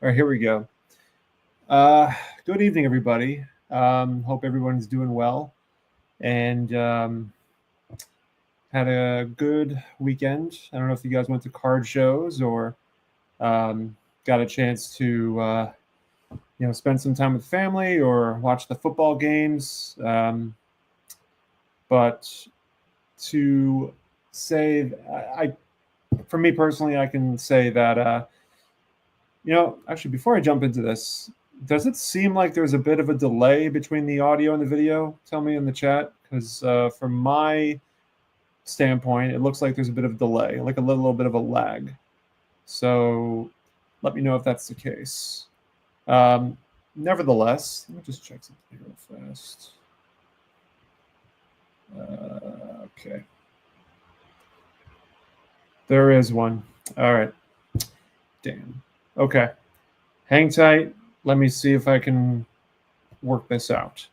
All right, here we go. Good evening, everybody. Hope everyone's doing well and had a good weekend. I don't know if you guys went to card shows or got a chance to spend some time with family or watch the football games. But to say, for me personally, I can say that actually, before I jump into this, does it seem like there's a bit of a delay between the audio and the video? Tell me in the chat, because from my standpoint, it looks like there's a bit of a delay, like a little bit of a lag. So let me know if that's the case. Nevertheless, let me just check something real fast. Okay. There is one. All right. Damn. Okay. Hang tight. Let me see if I can work this out.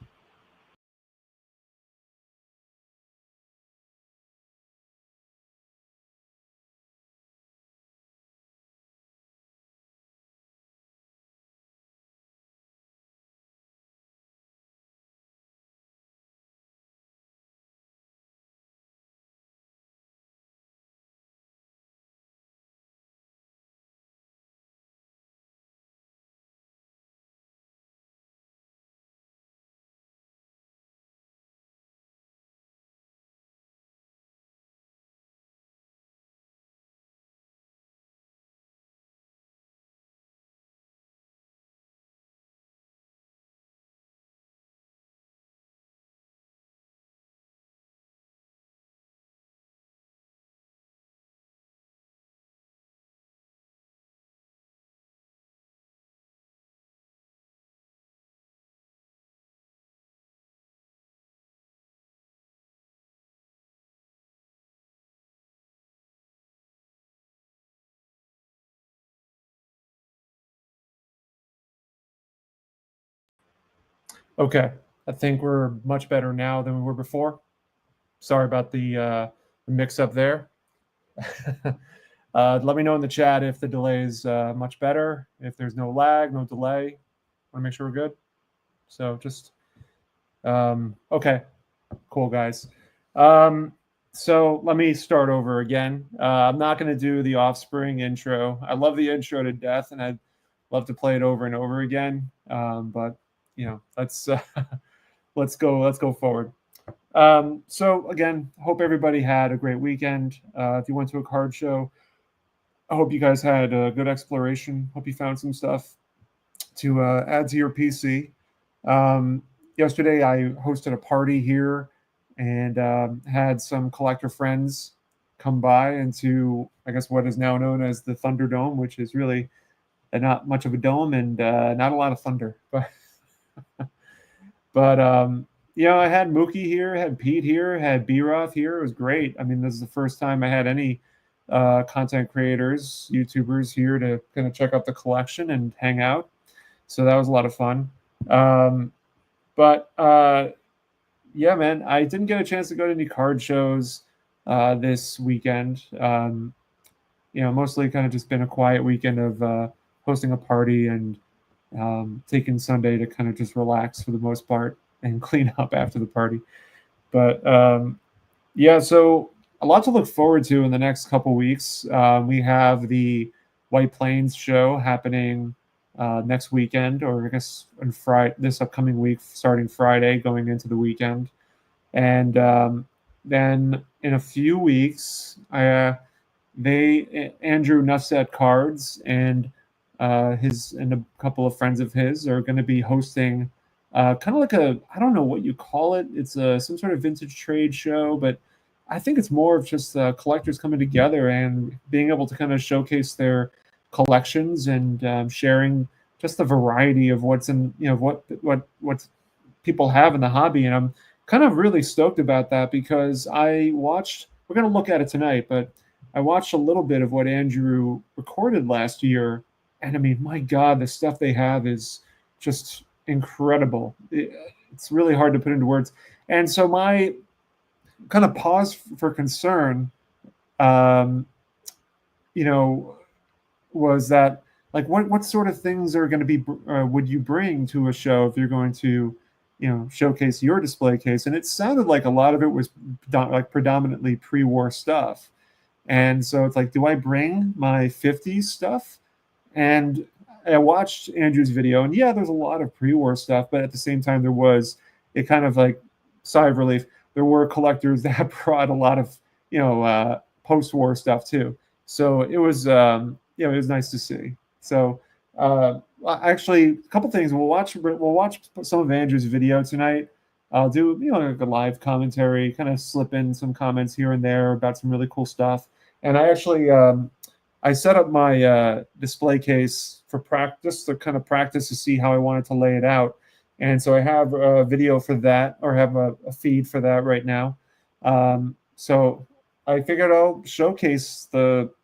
Okay, I think we're much better now than we were before. Sorry about the mix-up there. Let me know in the chat if the delay is much better, if there's no lag, no delay. Want to make sure we're good. So just okay, cool guys. So let me start over again. I'm not going to do the Offspring intro. I love the intro to death, and I'd love to play it over and over again. But let's let's go forward. So again, hope everybody had a great weekend. If you went to a card show, I hope you guys had a good exploration. Hope you found some stuff to add to your PC. Yesterday, I hosted a party here and had some collector friends come by into, I guess, what is now known as the Thunderdome, which is really not much of a dome and not a lot of thunder. But I had Mookie here, had Pete here, had B-Roth here. It was great. I mean, this is the first time I had any content creators, YouTubers here to kind of check out the collection and hang out. So that was a lot of fun. But yeah, man, I didn't get a chance to go to any card shows this weekend. Mostly kind of just been a quiet weekend of hosting a party and taking Sunday to kind of just relax for the most part and clean up after the party. But yeah, so a lot to look forward to in the next couple weeks. We have the White Plains show happening next weekend, or I guess on Friday, this upcoming week, starting Friday, going into the weekend. And then in a few weeks, Andrew Nussett Cards and his and a couple of friends of his are going to be hosting kind of like I don't know what you call it. It's some sort of vintage trade show, but I think it's more of just collectors coming together and being able to kind of showcase their collections and sharing just the variety of what's in, what people have in the hobby. And I'm kind of really stoked about that because we're going to look at it tonight, but I watched a little bit of what Andrew recorded last year. And I mean, my God, the stuff they have is just incredible. It's really hard to put into words. And so my kind of pause for concern, was that like what sort of things are going to be would you bring to a show if you're going to, showcase your display case? And it sounded like a lot of it was like predominantly pre-war stuff. And so it's like, do I bring my 50s stuff? And I watched Andrew's video, and yeah, there's a lot of pre-war stuff, but at the same time, there was a kind of like sigh of relief. There were collectors that brought a lot of post-war stuff too. So it was it was nice to see. So actually, a couple things. We'll watch some of Andrew's video tonight. I'll do like a live commentary, kind of slip in some comments here and there about some really cool stuff. And I actually I set up my display case for practice to kind of practice to see how I wanted to lay it out. And so I have a video for that, or have a feed for that right now. So I figured I'll showcase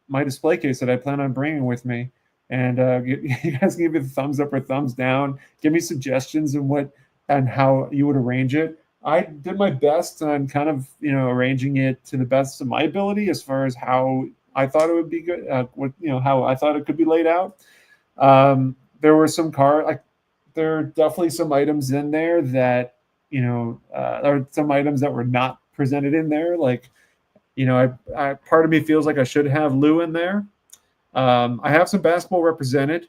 my display case that I plan on bringing with me. And you guys give me the thumbs up or thumbs down. Give me suggestions and how you would arrange it. I did my best on kind of arranging it to the best of my ability as far as how I thought it would be good. How I thought it could be laid out. There were there are definitely some items in there that there are some items that were not presented in there. Like part of me feels like I should have Lou in there. I have some basketball represented,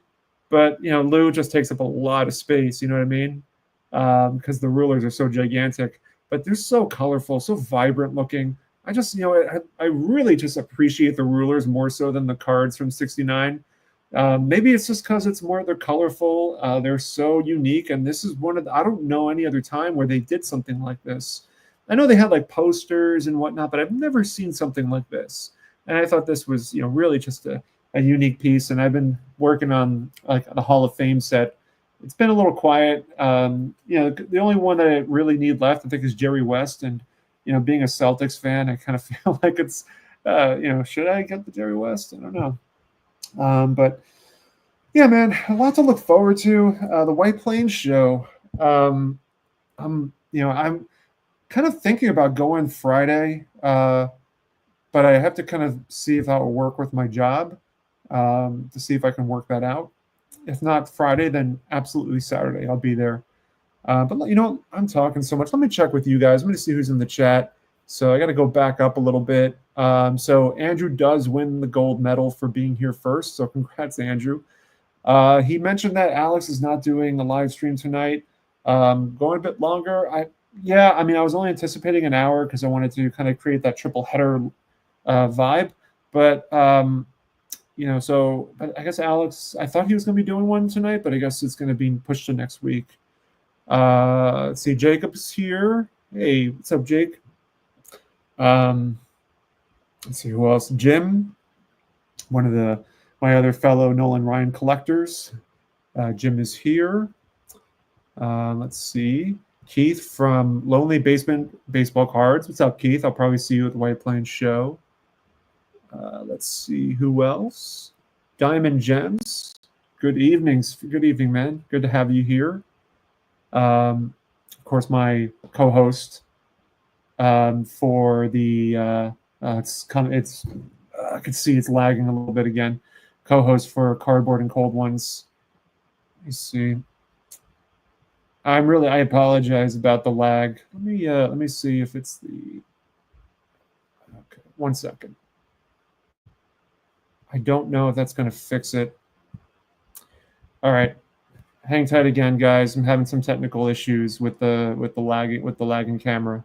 but Lou just takes up a lot of space. You know what I mean? Because the rulers are so gigantic, but they're so colorful, so vibrant looking. I just, I really just appreciate the rulers more so than the cards from '69. Maybe it's just because they're colorful. They're so unique, and this is I don't know any other time where they did something like this. I know they had like posters and whatnot, but I've never seen something like this. And I thought this was, really just a unique piece. And I've been working on like the Hall of Fame set. It's been a little quiet. The only one that I really need left, I think, is Jerry West. And being a Celtics fan, I kind of feel like it's, should I get the Jerry West? I don't know. But yeah, man, a lot to look forward to. The White Plains show. I'm kind of thinking about going Friday, but I have to kind of see if that will work with my job, to see if I can work that out. If not Friday, then absolutely Saturday. I'll be there. But I'm talking so much. Let me check with you guys. Let me see who's in the chat. So I got to go back up a little bit. So Andrew does win the gold medal for being here first. So congrats, Andrew. He mentioned that Alex is not doing a live stream tonight. Going a bit longer. I was only anticipating an hour because I wanted to kind of create that triple header vibe. But but I guess Alex, I thought he was going to be doing one tonight, but I guess it's going to be pushed to next week. Let's see, Jacob's here. Hey, what's up, Jake? Let's see who else. Jim, one of my other fellow Nolan Ryan collectors. Jim is here. Let's see. Keith from Lonely Basement Baseball Cards. What's up, Keith? I'll probably see you at the White Plains show. Let's see who else. Diamond Gems. Good evening, man. Good to have you here. Of course, my co-host for the I can see it's lagging a little bit again. Co-host for Cardboard and Cold Ones. Let me see. I apologize about the lag. Let me see if it's the. Okay, 1 second. I don't know if that's going to fix it. All right, hang tight again, guys. I'm having some technical issues with the lagging camera.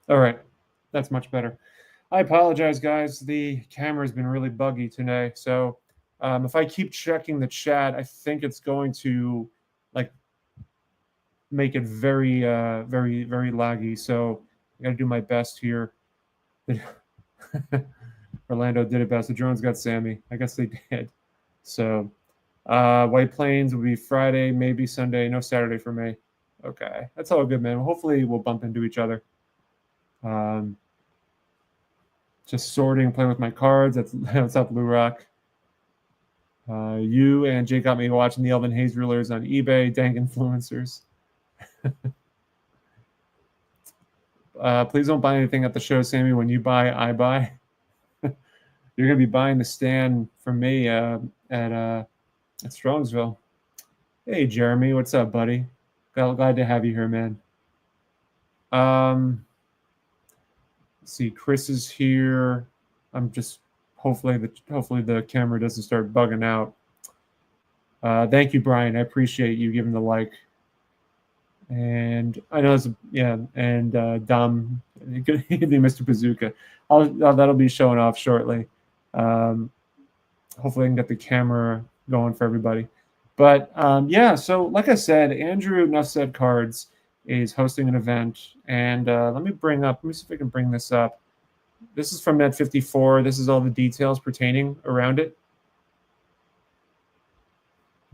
All right, that's much better. I apologize, guys. The camera's been really buggy today. So if I keep checking the chat, I think it's going to make it very, very, very laggy. So I got to do my best here. Orlando did it best. The drones got Sammy. I guess they did. So White Plains will be Friday, maybe Sunday. No Saturday for me. Okay, that's all good, man. Hopefully we'll bump into each other. Just sorting and playing with my cards. That's up, Blue Rock. You and Jake got me watching the Elvin Hayes rulers on eBay. Dang influencers. Please don't buy anything at the show, Sammy. When you buy, I buy. You're gonna be buying the stand from me at Strongsville. Hey, Jeremy, what's up, buddy? Glad to have you here, man. Let's see, Chris is here. I'm just hopefully the camera doesn't start bugging out. Thank you, Brian. I appreciate you giving the like. And I know it's and Dom, good evening, Mr. Bazooka. That'll be showing off shortly. Hopefully I can get the camera going for everybody. But yeah, so like I said, Andrew Nuff Said Cards is hosting an event, and let me see if I can bring this up. This is from Net 54. This is all the details pertaining around it.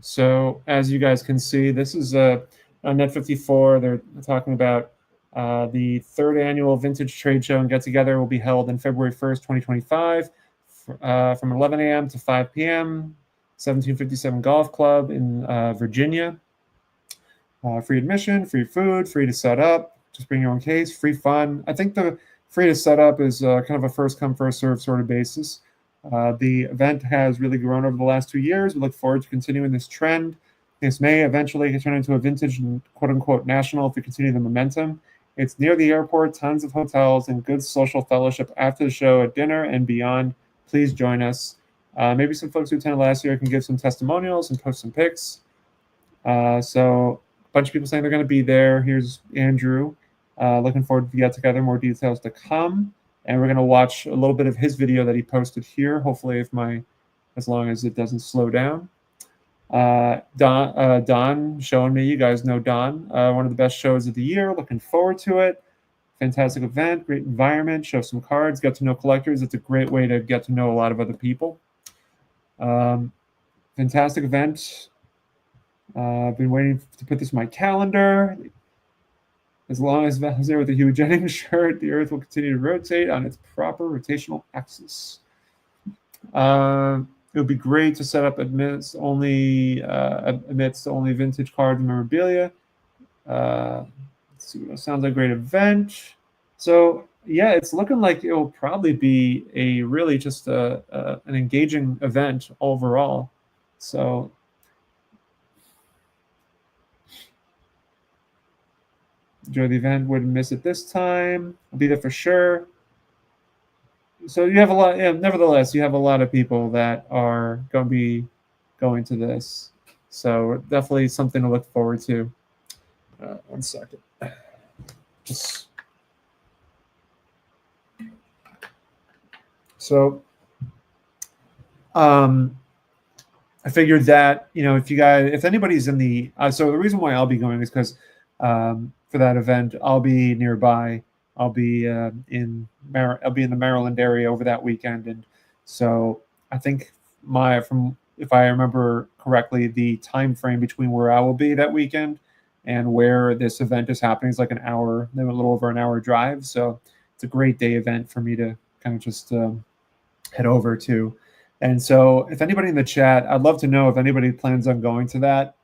So as you guys can see, this is on Net 54. They're talking about the third annual Vintage Trade Show and Get Together will be held on February 1st, 2025, from 11 a.m. to 5 p.m. 1757 Golf Club in Virginia. Free admission, free food, free to set up. Just bring your own case, free fun. I think the free to set up is kind of a first come, first serve sort of basis. The event has really grown over the last 2 years. We look forward to continuing this trend. This may eventually turn into a vintage and quote-unquote national if we continue the momentum. It's near the airport, tons of hotels, and good social fellowship after the show, at dinner, and beyond. Please join us. Maybe some folks who attended last year can give some testimonials and post some pics. So a bunch of people saying they're going to be there. Here's Andrew. Looking forward to get together. More details to come. And we're going to watch a little bit of his video that he posted here. Hopefully, as long as it doesn't slow down. Don showing me. You guys know Don. One of the best shows of the year. Looking forward to it. Fantastic event. Great environment. Show some cards. Get to know collectors. It's a great way to get to know a lot of other people. Fantastic event. I've been waiting to put this in my calendar. As long as Val's there with a Hugh Jennings shirt, the Earth will continue to rotate on its proper rotational axis. It would be great to set up amidst only vintage cards and memorabilia. Let's see what else. Sounds like a great event. So yeah, it's looking like it will probably be a really just an engaging event overall. So enjoy the event. Wouldn't miss it this time. I'll be there for sure. So you have a lot. Yeah, nevertheless, you have a lot of people that are going to be going to this. So definitely something to look forward to. 1 second. So, I figured that if anybody's in the so the reason why I'll be going is because for that event I'll be nearby. I'll be in the Maryland area over that weekend, and so I think if I remember correctly, the time frame between where I will be that weekend and where this event is happening is like a little over an hour drive. So it's a great day event for me to kind of just head over to. And so if anybody in the chat, I'd love to know if anybody plans on going to that,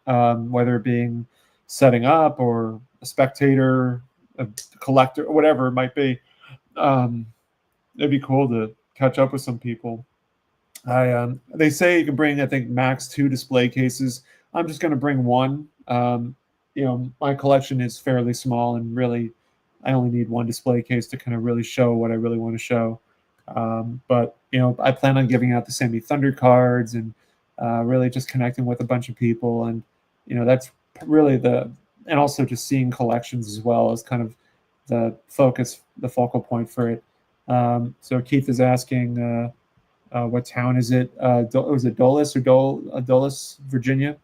whether it being setting up or a spectator, a collector, or whatever it might be. It'd be cool to catch up with some people. They say you can bring, I think, max 2 display cases. I'm just going to bring 1. My collection is fairly small, and really, I only need 1 display case to kind of really show what I really want to show. But I plan on giving out the Sammy Thunder cards and really just connecting with a bunch of people, and that's really and also just seeing collections as well as kind of the focal point for it. So Keith is asking, what town is it? Was it Dulles or Dulles, Virginia?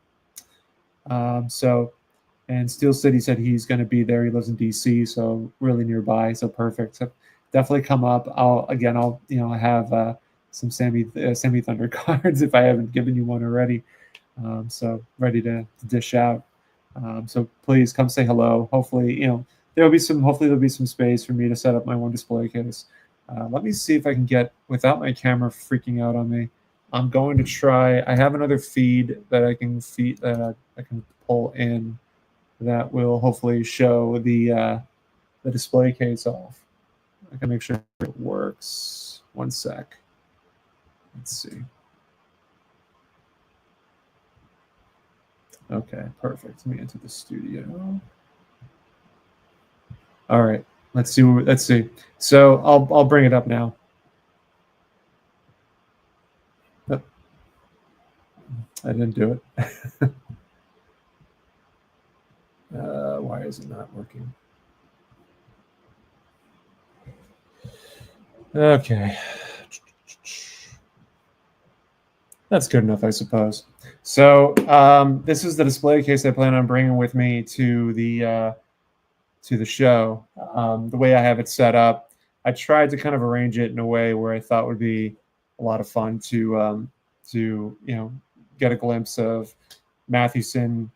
And Steel City said he's going to be there. He lives in DC, so really nearby, so perfect. So definitely come up. I'll have some Sammy Thunder cards if I haven't given you one already. So ready to dish out. So please come say hello. Hopefully, there'll be some space for me to set up my 1 display case. Let me see if I can get, without my camera freaking out on me, I'm going to try. I have another feed that I can I can pull in that will hopefully show the display case off. I can make sure it works. One sec. Let's see. Okay, perfect. Let me enter the studio. All right. Let's see. Let's see. So I'll bring it up now. Oh, I didn't do it. Why is it not working? Okay. That's good enough, I suppose. So this is the display case I plan on bringing with me to the show. The way I have it set up, I tried to kind of arrange it in a way where I thought would be a lot of fun to get a glimpse of Mathewson,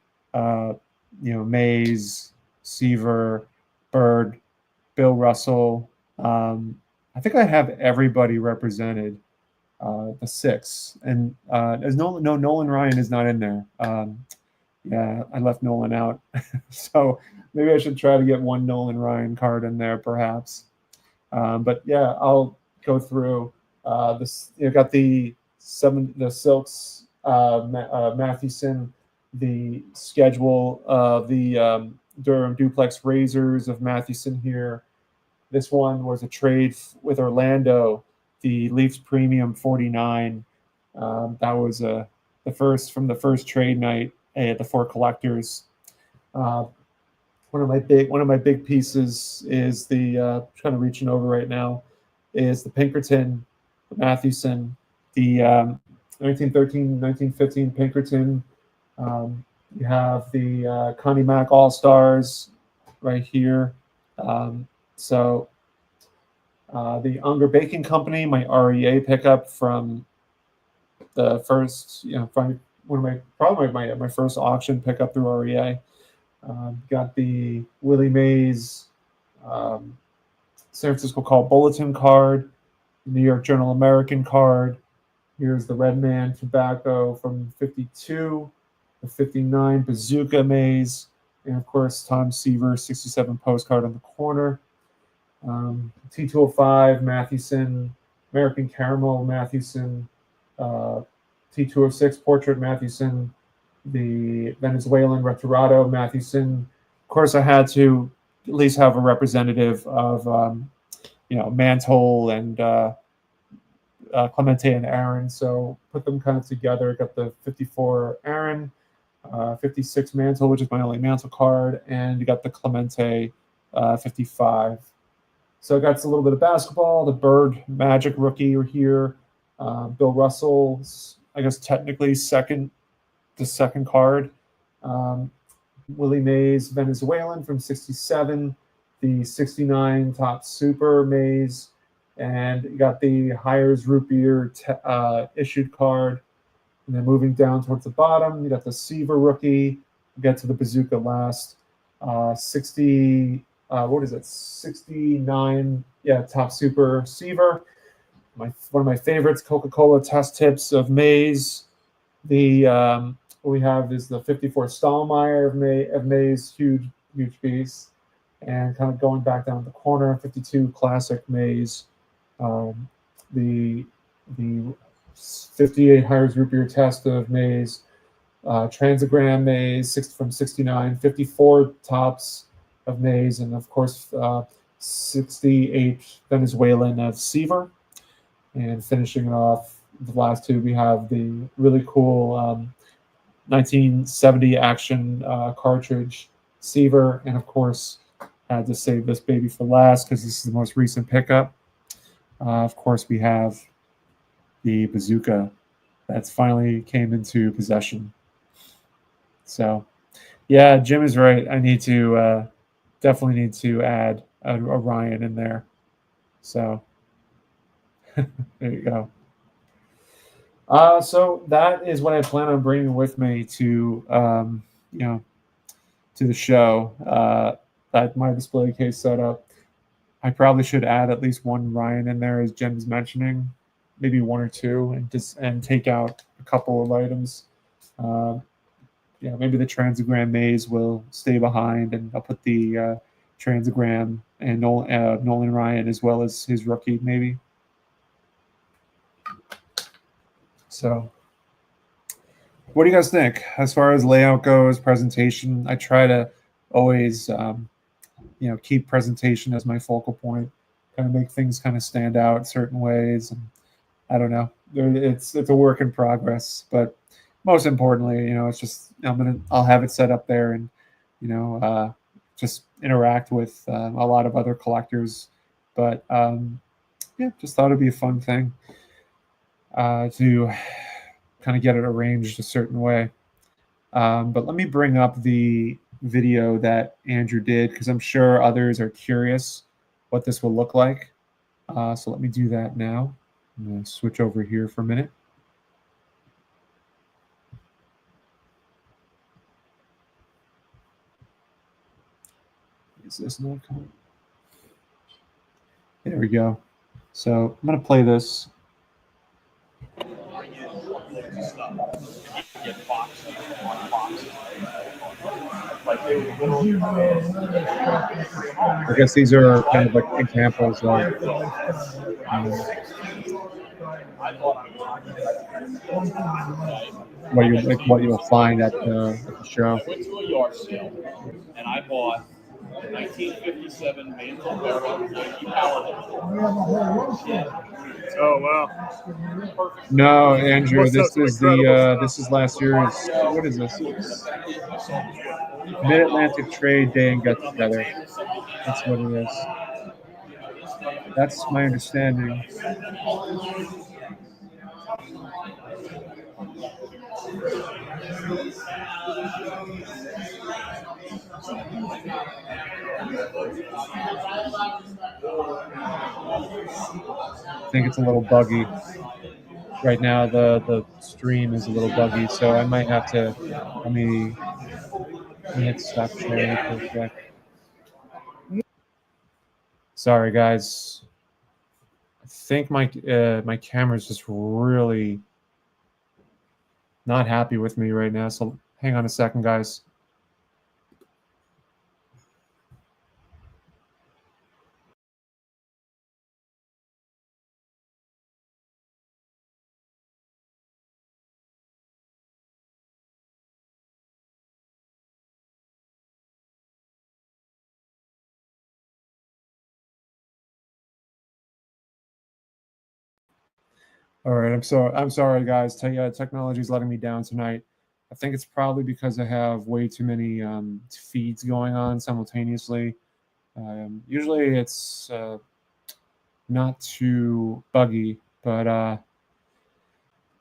Mays, Seaver, Bird, Bill Russell. I think I have everybody represented. The six, and there's no Nolan Ryan is not in there. Yeah, I left Nolan out, so maybe I should try to get one Nolan Ryan card in there, perhaps. But yeah, I'll go through this. Got the Silks, Mathewson, the schedule of the Durham Duplex Razors of Mathewson here. This one was a trade with Orlando, the Leafs Premium 49. That was the first trade night at the Four Collectors. One of my big pieces is the kind of reaching over right now is the Pinkerton, the Mathewson, the 1913, 1915 Pinkerton. You have the Connie Mack All Stars right here. So the Unger Baking Company, my REA pickup from the first, from one of my first auction pickup through REA. Got the Willie Mays San Francisco Call Bulletin card, New York Journal American card. Here's the Red Man Tobacco from 52, the 59 Bazooka Mays, and of course Tom Seaver 67 postcard on the corner. T205 Mathewson, American Caramel Mathewson, T206 Portrait Mathewson, the Venezuelan Retirado Mathewson. Of course, I had to at least have a representative of Mantle and Clemente and Aaron. So put them kind of together. Got the 54 Aaron, 56 Mantle, which is my only Mantle card, and you got the Clemente 55. So I got a little bit of basketball. The Bird Magic rookie here. Bill Russell's, I guess technically the second card. Willie Mays Venezuelan from 67. The 69 Top Super Mays. And you got the Hires Root Beer issued card. And then moving down towards the bottom, you got the Seaver rookie. We'll get to the Bazooka last. 60. What is it? 69. Yeah, Top Super Seaver. One of my favorites, Coca-Cola Test Tips of Mays. The what we have is the 54 Stahlmeyer of Mays, huge piece, and kind of going back down the corner, 52 Classic Mays. The 58 Hires Root Beer Test of Mays. Transagram Mays from 69. 54 Tops of Mays, and of course 68 Venezuelan of Seaver. And finishing it off, the last two, we have the really cool 1970 action cartridge Seaver, and of course I had to save this baby for last because this is the most recent pickup. Of course, we have the Bazooka that's finally came into possession. So yeah, Jim is right. I need to definitely need to add a Ryan in there. So there you go. So that is what I plan on bringing with me to to the show. That my display case setup. I probably should add at least one Ryan in there, as Jim's mentioning, maybe one or two, and take out a couple of items. Yeah, maybe the Transagram Maze will stay behind, and I'll put the Transagram and Nolan Ryan as well as his rookie, maybe. So, what do you guys think as far as layout goes, presentation? I try to always, keep presentation as my focal point, kind of make things kind of stand out certain ways. And I don't know, it's a work in progress, but most importantly, it's just I'll have it set up there, and just interact with a lot of other collectors. But yeah, just thought it'd be a fun thing to kind of get it arranged a certain way. But let me bring up the video that Andrew did, because I'm sure others are curious what this will look like. So let me do that now. I'm going to switch over here for a minute. Is this not coming? There we go. So I'm going to play this. I guess these are kind of like examples of what you'll find at the show. I went to a yard sale and I bought a 1957 Mantle Barrel Yankee Power. Oh wow! No, Andrew, this is last year's. What is this? Mid-Atlantic Trade Day and Get Together. That's what it is. That's my understanding. I think it's a little buggy. Right now, the stream is a little buggy, so I might have to let me hit stop sharing for a sec. Sorry, guys. I think my camera is just really not happy with me right now. So hang on a second, guys. All right, I'm sorry, guys. Technology is letting me down tonight. I think it's probably because I have way too many feeds going on simultaneously. Usually it's not too buggy, but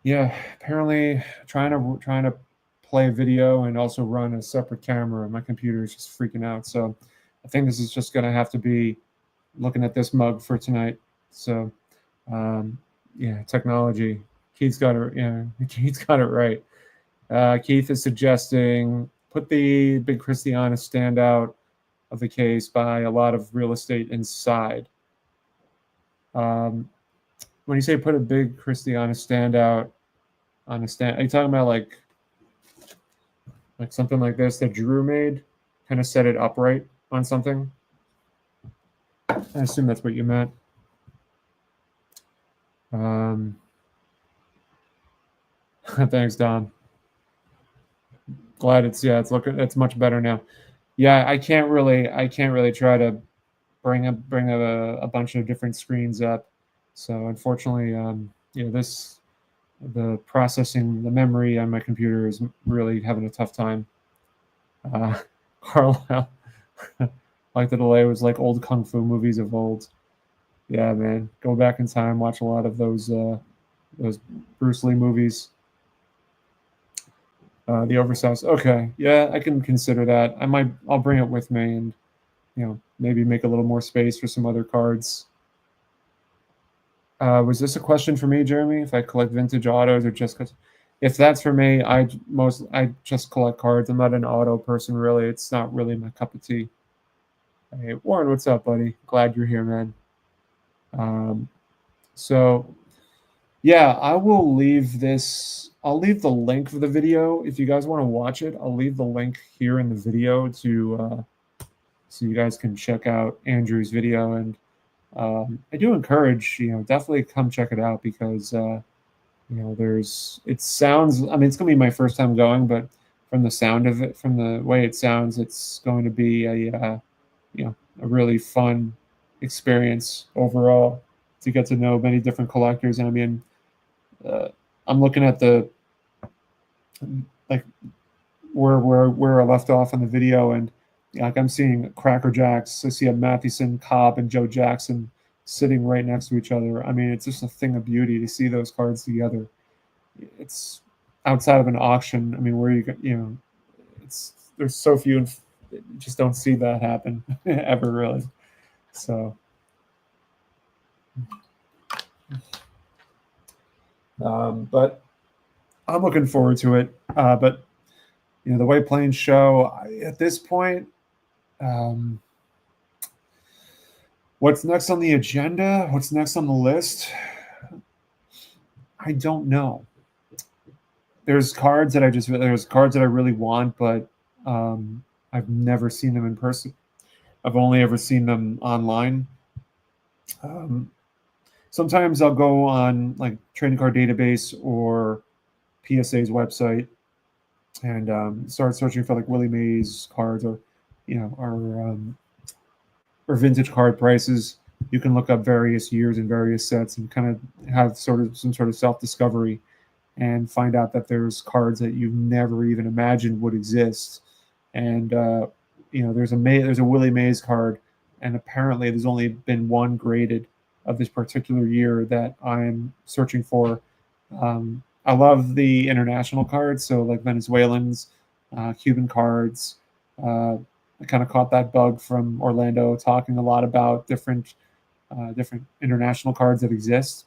yeah, apparently trying to play a video and also run a separate camera. My computer is just freaking out. So I think this is just gonna have to be looking at this mug for tonight. So. Yeah, technology. Keith's got it. Yeah, Keith's got it right. Keith is suggesting put the big Christiana standout of the case by a lot of real estate inside. When you say put a big Christiana standout on a stand, are you talking about like something like this that Drew made? Kind of set it upright on something? I assume that's what you meant. Thanks, Don. Glad it's much better now. Yeah, I can't really try to bring a bunch of different screens up. So unfortunately, the processing, the memory on my computer is really having a tough time. Carlisle, like the delay was like old kung fu movies of old. Yeah, man, go back in time, watch a lot of those Bruce Lee movies. The oversized. Okay, yeah, I can consider that. I'll bring it with me, and maybe make a little more space for some other cards. Was this a question for me, Jeremy? If I collect vintage autos, or just because? If that's for me, I just collect cards. I'm not an auto person, really. It's not really my cup of tea. Hey, Warren, what's up, buddy? Glad you're here, man. So yeah, I will leave this. I'll leave the link for the video if you guys want to watch it. I'll leave the link here in the video to so you guys can check out Andrew's video. And I do encourage, definitely come check it out because it sounds. I mean, it's gonna be my first time going, but from the sound of it, from the way it sounds, it's going to be a really fun experience overall to get to know many different collectors. And I mean, I'm looking at the like where I left off in the video, and like I'm seeing Cracker Jacks. I see a Mathewson, Cobb, and Joe Jackson sitting right next to each other. I mean, it's just a thing of beauty to see those cards together. It's outside of an auction. I mean, where it's there's so few, and you just don't see that happen ever really. So. But I'm looking forward to it. But the White Plains show at this point, what's next on the agenda? What's next on the list? I don't know. There's cards that I really want, but I've never seen them in person. I've only ever seen them online. Sometimes I'll go on like Trading Card Database or PSA's website and start searching for like Willie Mays cards or vintage card prices. You can look up various years and various sets and kind of have some sort of self-discovery and find out that there's cards that you've never even imagined would exist. And there's a Willie Mays card, and apparently there's only been one graded of this particular year that I'm searching for. I love the international cards, so like Venezuelans, Cuban cards. I kind of caught that bug from Orlando, talking a lot about different international cards that exist.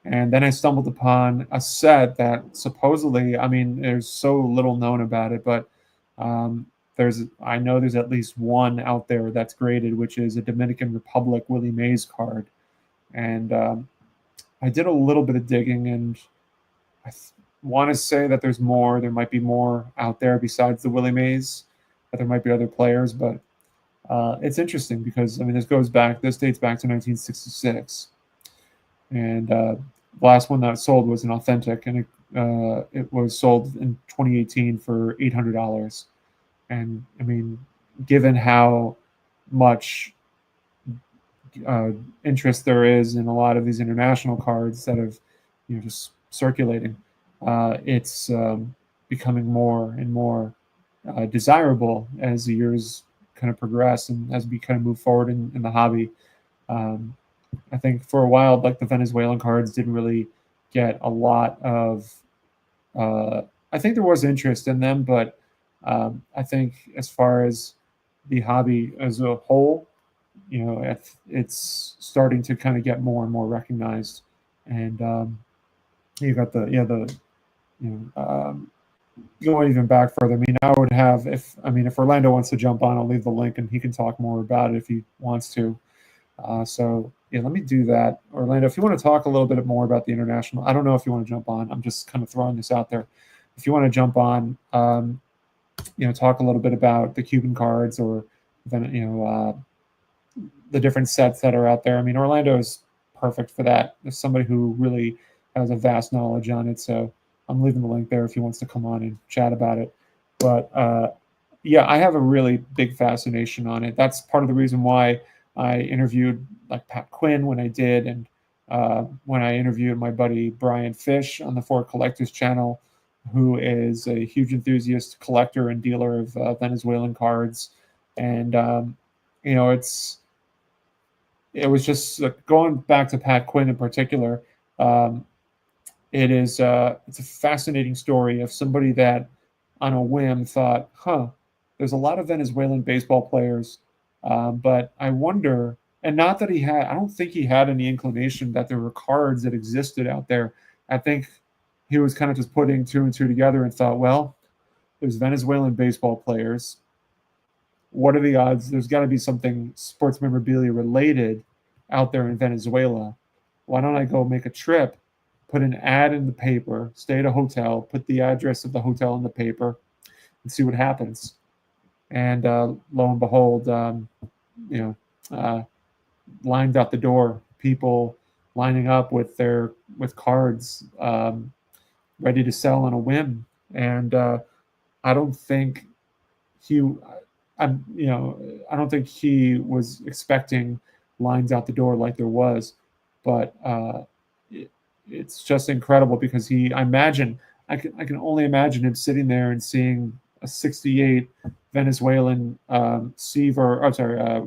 And then I stumbled upon a set that supposedly, I mean, there's so little known about it, but I know there's at least one out there that's graded, which is a Dominican Republic Willie Mays card. And I did a little bit of digging, and I want to say that there's more. There might be more out there besides the Willie Mays. That there might be other players, but it's interesting because I mean this dates back to 1966, and the last one that sold was an authentic, and it was sold in 2018 for $800. And I mean, given how much interest there is in a lot of these international cards that have just circulating, it's becoming more and more desirable as the years kind of progress and as we kind of move forward in the hobby. I think for a while, like the Venezuelan cards didn't really get a lot of. I think there was interest in them, but I think as far as the hobby as a whole, it's starting to kind of get more and more recognized. And you got going even back further. I mean, I would have if Orlando wants to jump on, I'll leave the link and he can talk more about it if he wants to. So yeah, let me do that. Orlando, if you want to talk a little bit more about the international, I don't know if you want to jump on. I'm just kind of throwing this out there. If you want to jump on, talk a little bit about the Cuban cards or the different sets that are out there. I mean, Orlando is perfect for that. There's somebody who really has a vast knowledge on it. So I'm leaving the link there if he wants to come on and chat about it. But yeah, I have a really big fascination on it. That's part of the reason why I interviewed like Pat Quinn when I did, and when I interviewed my buddy Brian Fish on the Ford Collectors channel, who is a huge enthusiast, collector, and dealer of Venezuelan cards. And it was just going back to Pat Quinn in particular. It's a fascinating story of somebody that on a whim thought, there's a lot of Venezuelan baseball players, but I wonder, and not that I don't think he had any inclination that there were cards that existed out there. I think he was kind of just putting two and two together and thought, well, there's Venezuelan baseball players. what are the odds? There's got to be something sports memorabilia related out there in Venezuela. Why don't I go make a trip, put an ad in the paper, stay at a hotel, put the address of the hotel in the paper, and see what happens. And lo and behold, you know, lined out the door, people lining up with cards, ready to sell on a whim. And I don't think he, I don't think he was expecting lines out the door like there was, but it's just incredible because I can only imagine him sitting there and seeing a '68 Venezuelan Seaver,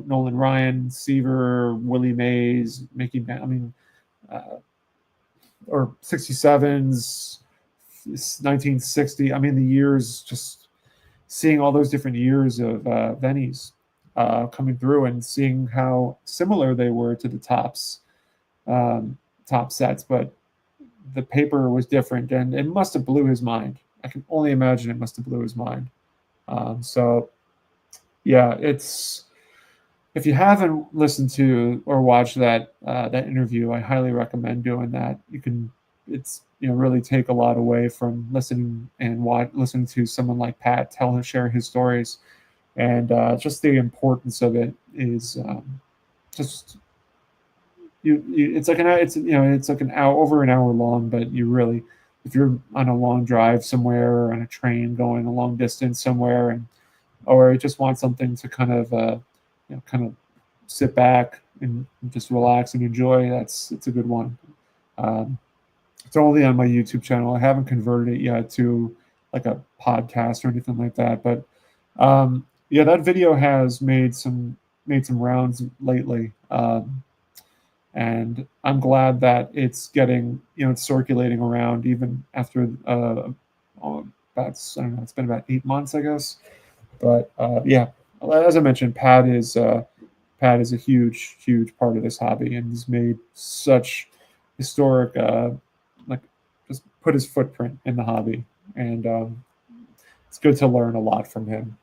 Nolan Ryan, Seaver, Willie Mays, or '67s, 1960. I mean, the years, just seeing all those different years of Vennies coming through and seeing how similar they were to the top sets, but the paper was different, and it must have blew his mind. I can only imagine it must have blew his mind. So, yeah, it's, if you haven't listened to or watched that interview, I highly recommend doing that. It's really take a lot away from listening to someone like Pat share his stories, and just the importance of it is just it's like an hour, over an hour long, but you really, if you're on a long drive somewhere or on a train going a long distance somewhere, or you just want something to kind of sit back and just relax and enjoy, it's a good one. It's only on my YouTube channel. I haven't converted it yet to like a podcast or anything like that, but yeah, that video has made some rounds lately. And I'm glad that it's getting, it's circulating around even after I don't know, it's been about 8 months, I guess. But yeah, as I mentioned, Pat is a huge part of this hobby, and he's made such historic, just put his footprint in the hobby, and it's good to learn a lot from him.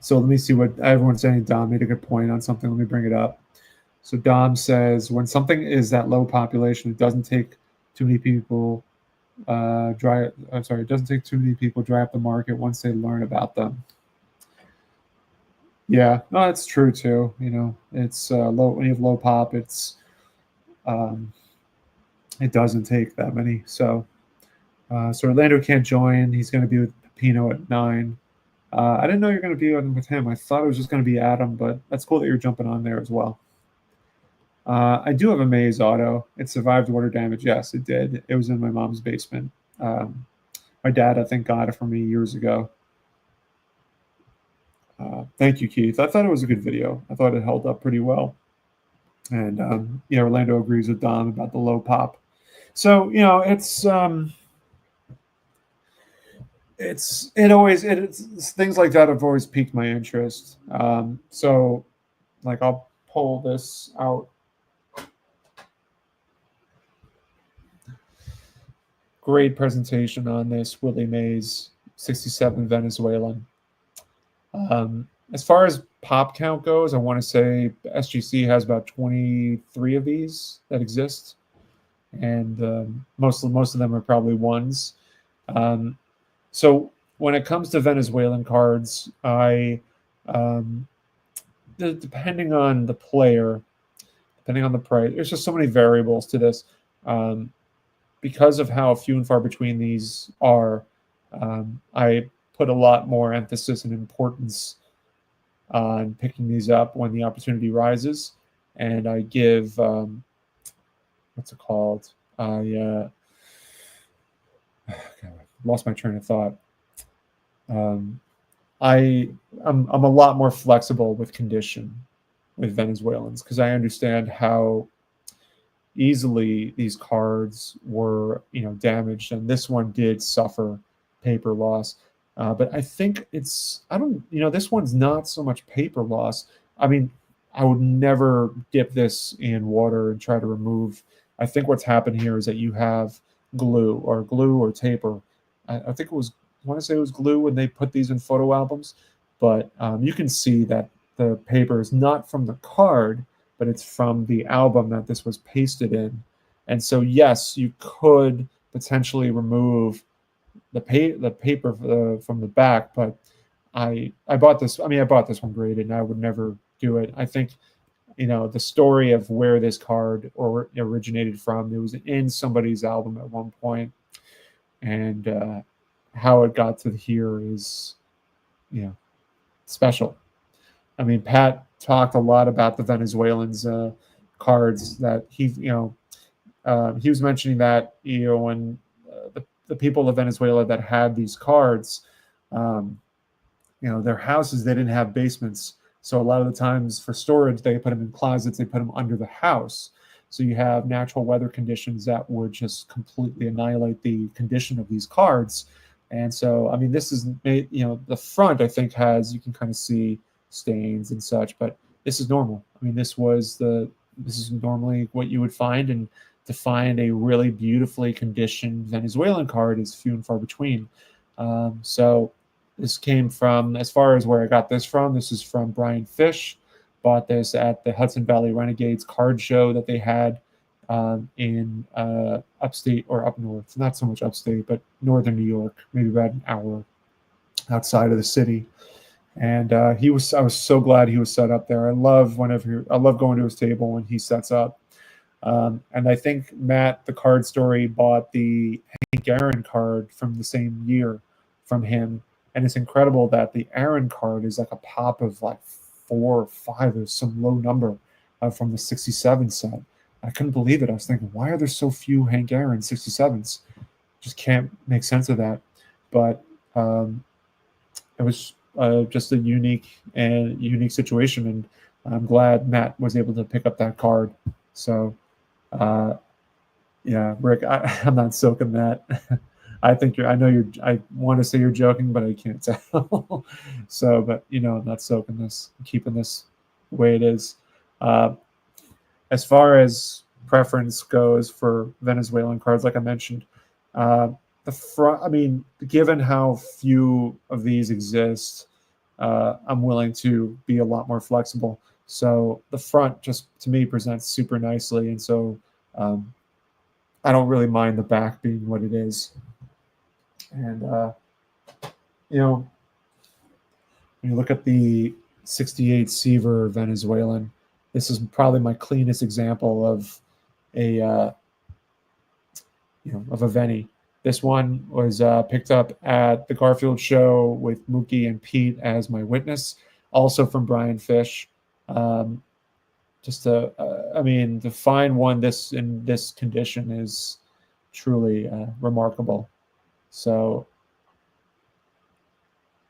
So let me see what everyone's saying. Dom made a good point on something. Let me bring it up. So Dom says, when something is that low population, it doesn't take too many people it doesn't take too many people dry up the market once they learn about them. Yeah, no, that's true too. It's low when you have low pop. It doesn't take that many. So Orlando can't join. He's going to be with Pino at 9. I didn't know you're going to be with him. I thought it was just going to be Adam, but that's cool that you're jumping on there as well. I do have a Maze Auto. It survived water damage. Yes, it did. It was in my mom's basement. My dad, I think, got it for me years ago. Thank you, Keith. I thought it was a good video. I thought it held up pretty well. And yeah, Orlando agrees with Dom about the low pop. So it's things like that have always piqued my interest. So like I'll pull this out. Great presentation on this Willie Mays 67 Venezuelan. As far as pop count goes, I want to say SGC has about 23 of these that exist, and most of them are probably ones. So when it comes to Venezuelan cards, depending on the player, depending on the price, there's just so many variables to this. Because of how few and far between these are, I put a lot more emphasis and importance on picking these up when the opportunity rises, and I give what's it called? I lost my train of thought. I'm a lot more flexible with condition with Venezuelans because I understand how easily these cards were damaged, and this one did suffer paper loss. But I think this one's not so much paper loss. I mean, I would never dip this in water and try to remove. I think what's happened here is that you have glue or tape or I think it was, I want to say it was glue when they put these in photo albums, but you can see that the paper is not from the card, but it's from the album that this was pasted in. And so, yes, you could potentially remove the paper from the back, but I bought this. I mean, I bought this one graded, and I would never do it. I think, the story of where this card originated from. It was in somebody's album at one point, and how it got to here is, special. I mean, Pat talked a lot about the Venezuelans cards that he was mentioning that when the people of Venezuela that had these cards, their houses, they didn't have basements. So a lot of the times for storage, they put them in closets, they put them under the house. So you have natural weather conditions that would just completely annihilate the condition of these cards. And so, I mean, this is made, the front, I think, you can kind of see stains and such, but this is normal. I mean, this is normally what you would find, and to find a really beautifully conditioned Venezuelan card is few and far between. So this came from, as far as where I got this from, this is from Brian Fish. Bought this at the Hudson Valley Renegades card show that they had in upstate, or up north, not so much upstate, but northern New York, maybe about an hour outside of the city. And I was so glad he was set up there. I love going to his table when he sets up. And I think Matt, the card story, bought the Hank Aaron card from the same year from him. And it's incredible that the Aaron card is like a pop of like 4 or 5 or some low number from the 67 set. I couldn't believe it. I was thinking, why are there so few Hank Aaron 67s? Just can't make sense of that. But it was just a unique situation, and I'm glad Matt was able to pick up that card. So, yeah, Rick, I'm not soaking that. I want to say you're joking, but I can't tell. So, but I'm not soaking this, I'm keeping this the way it is. As far as preference goes for Venezuelan cards, like I mentioned, the front, I mean, given how few of these exist, I'm willing to be a lot more flexible. So the front just, to me, presents super nicely. And so I don't really mind the back being what it is. And, when you look at the 68 Seaver Venezuelan, this is probably my cleanest example of a Veni. This one was picked up at the Garfield show with Mookie and Pete as my witness, also from Brian Fish. To find one in this condition is truly remarkable. So,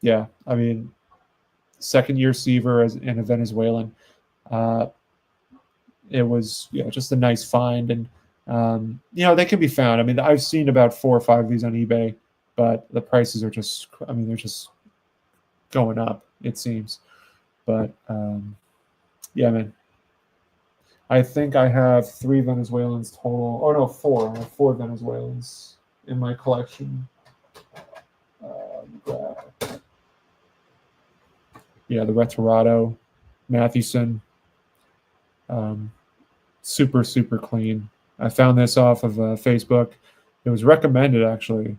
yeah, I mean, second-year Seaver in a Venezuelan. It was just a nice find, and they can be found. I mean, I've seen about 4 or 5 of these on eBay, but the prices are just, they're just going up, it seems. But yeah, man. I think I have 3 Venezuelans total. Oh no, 4. I have 4 Venezuelans in my collection. Yeah, the Retorado, Mathewson. Super, super clean. I found this off of Facebook. It was recommended, actually.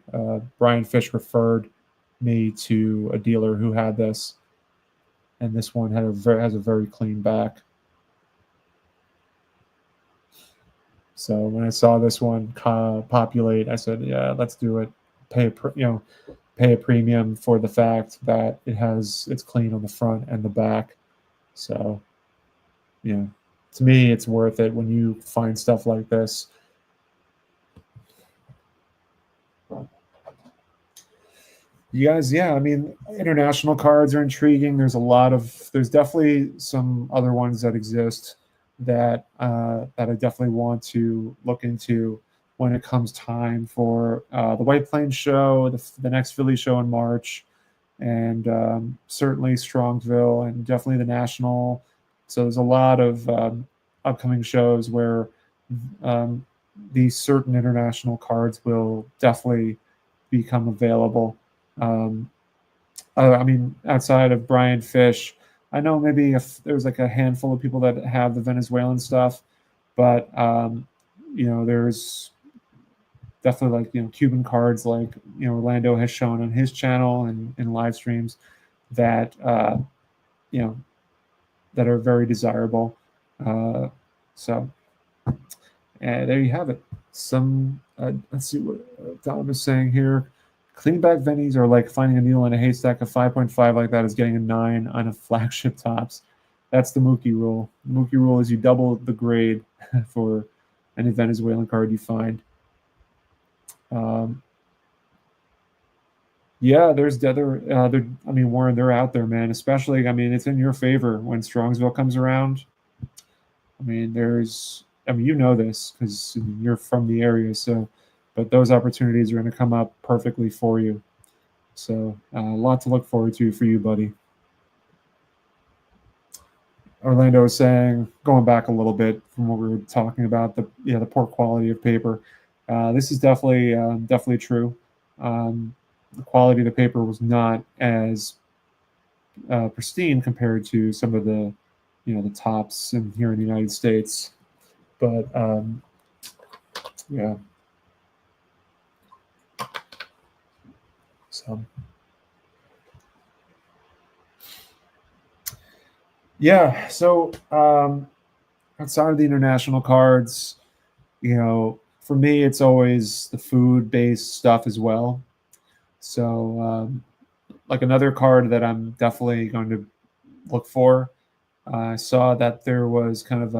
Brian Fish referred me to a dealer who had this, and this one has a very clean back. So when I saw this one populate, I said, "Yeah, let's do it. Pay a premium for the fact that it's clean on the front and the back." So, yeah. To me, it's worth it when you find stuff like this. You guys, yeah, I mean, international cards are intriguing. There's definitely some other ones that exist that I definitely want to look into when it comes time for the White Plains show, the next Philly show in March, and certainly Strongsville, and definitely the National. So there's a lot of upcoming shows where these certain international cards will definitely become available. I mean, outside of Brian Fish, I know maybe if there's like a handful of people that have the Venezuelan stuff, but there's definitely like Cuban cards like Orlando has shown on his channel and in live streams that you know that are very desirable. So there you have it. Let's see what Dom is saying here. Clean back Vennies are like finding a needle in a haystack. A 5.5 like that is getting a 9 on a flagship tops. That's the Mookie rule. The Mookie rule is you double the grade for any Venezuelan card you find. Yeah, there's other. I mean, Warren, they're out there, man. Especially, I mean, it's in your favor when Strongsville comes around. I mean, you know this because you're from the area, so. But those opportunities are going to come up perfectly for you. So a lot to look forward to for you, buddy. Orlando was saying, going back a little bit from what we were talking about, the poor quality of paper. This is definitely true. The quality of the paper was not as pristine compared to some of the tops here in the United States. But yeah. So yeah, so outside of the international cards, for me, it's always the food-based stuff as well. So like another card that I'm definitely going to look for, I saw that there was kind of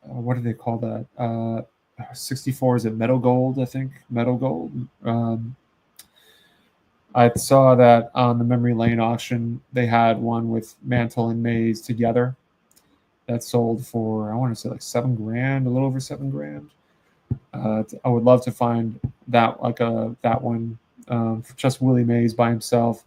what do they call that? 64, is it metal gold? I think metal gold. I saw that on the Memory Lane auction, they had one with Mantle and Maze together that sold for, I want to say like $7,000, a little over $7,000. I would love to find that that one for just Willie Mays by himself.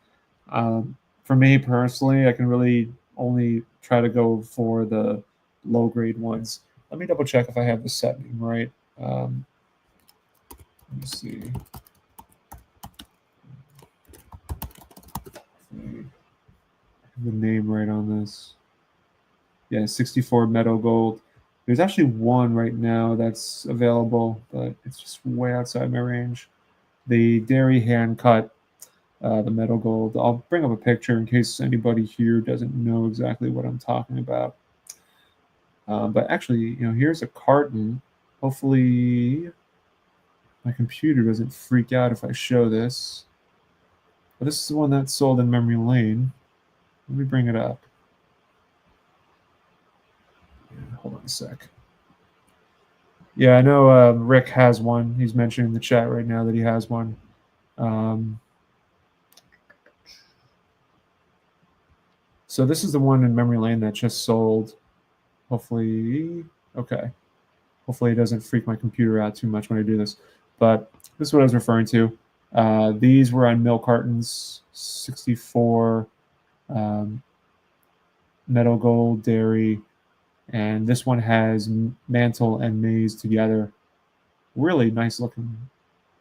For me personally, I can really only try to go for the low grade ones. Let me double check if I have the set name right. Let me see. The name right on this. Yeah, 64 metal gold. There's actually one right now that's available, but it's just way outside my range. The Dairy hand cut, the metal gold. I'll bring up a picture in case anybody here doesn't know exactly what I'm talking about. But actually, here's a carton. Hopefully my computer doesn't freak out if I show this. But this is the one that's sold in Memory Lane. Let me bring it up. Yeah, hold on a sec. Yeah, I know Rick has one. He's mentioning in the chat right now that he has one. So this is the one in Memory Lane that just sold. Hopefully, okay. Hopefully it doesn't freak my computer out too much when I do this. But this is what I was referring to. These were on milk cartons, 64 metal gold dairy, and this one has Mantle and Maze together. Really nice looking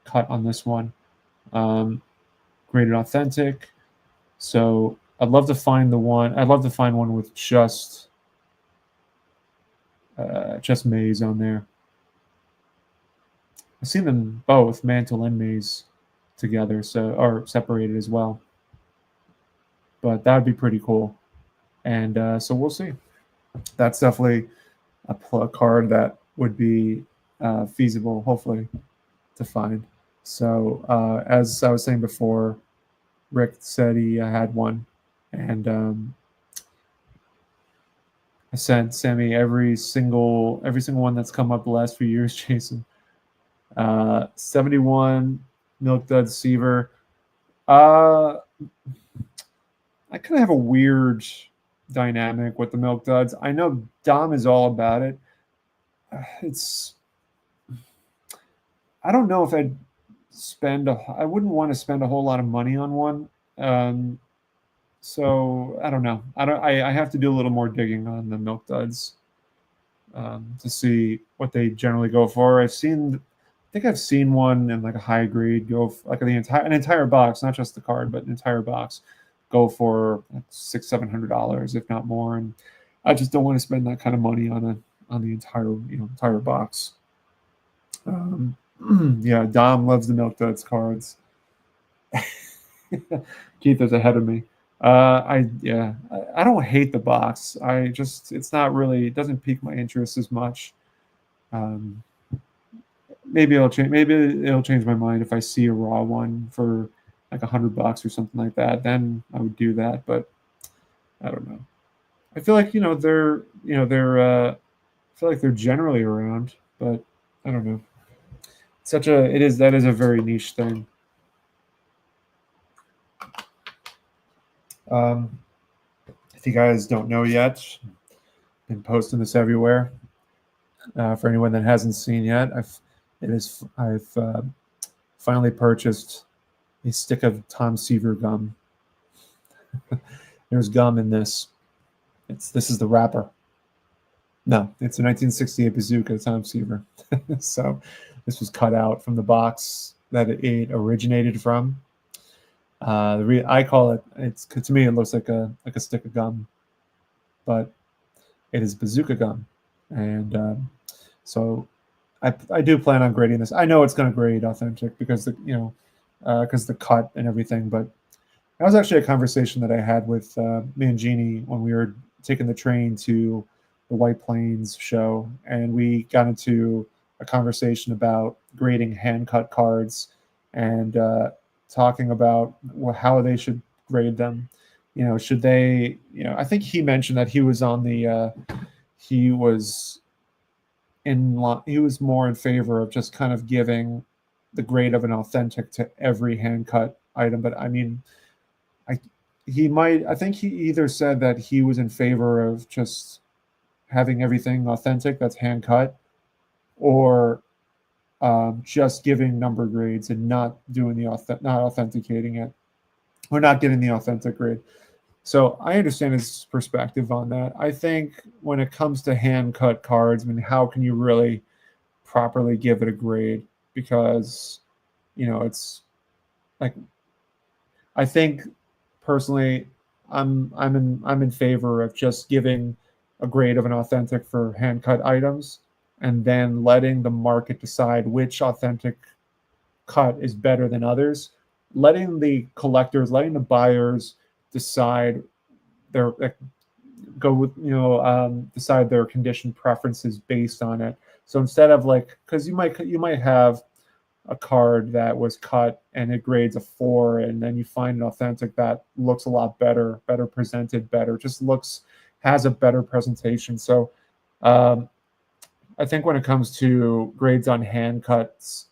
cut on this one. Graded authentic. So I'd love to find one with just Maze on there. I've seen them both, Mantle and Maze, together, or separated as well. But that would be pretty cool. And so we'll see. That's definitely a card that would be feasible, hopefully, to find. So as I was saying before, Rick said he had one, and I sent Sammy every single one that's come up the last few years, Jason. 71 Milk Dud Seaver. I kind of have a weird dynamic with the Milk Duds. I know Dom is all about it. I don't know if I wouldn't want to spend a whole lot of money on one. So I don't know. I have to do a little more digging on the Milk Duds to see what they generally go for. I've seen think I've seen one in like a high grade go for, like an entire box, not just the card, but an entire box, go for like $600-700, if not more. And I just don't want to spend that kind of money on the entire box. Yeah, Dom loves the Milk Duds cards. Keith is ahead of me. I don't hate the box. It's not really, it doesn't pique my interest as much. Maybe it'll change. Maybe it'll change my mind if I see a raw one for like $100 or something like that. Then I would do that. But I don't know. I feel like I feel like they're generally around, but I don't know. That is a very niche thing. If you guys don't know yet, been posting this everywhere. For anyone that hasn't seen yet, I've finally purchased a stick of Tom Seaver gum. There's gum in this. This is the wrapper. No, it's a 1968 Bazooka Tom Seaver. So this was cut out from the box that it originated from. I call it. To me, it looks like a stick of gum, but it is bazooka gum, and so I do plan on grading this. I know it's going to grade authentic because the cut and everything. But that was actually a conversation that I had with me and Jeannie when we were taking the train to the White Plains show, and we got into a conversation about grading hand cut cards and talking about how they should grade them. Should they? I think he mentioned that he was on the he was more in favor of just kind of giving the grade of an authentic to every hand cut item. But I mean, I think he either said that he was in favor of just having everything authentic that's hand cut, or just giving number grades and not doing not authenticating it, or not getting the authentic grade. So I understand his perspective on that. I think when it comes to hand cut cards, I mean, how can you really properly give it a grade? Because, it's like, I think personally, I'm in favor of just giving a grade of an authentic for hand cut items, and then letting the market decide which authentic cut is better than others, letting the buyers decide decide their condition preferences based on it. So instead of because you might have a card that was cut and it grades a 4, and then you find an authentic that looks a lot better presented, has a better presentation. So I think when it comes to grades on hand cuts,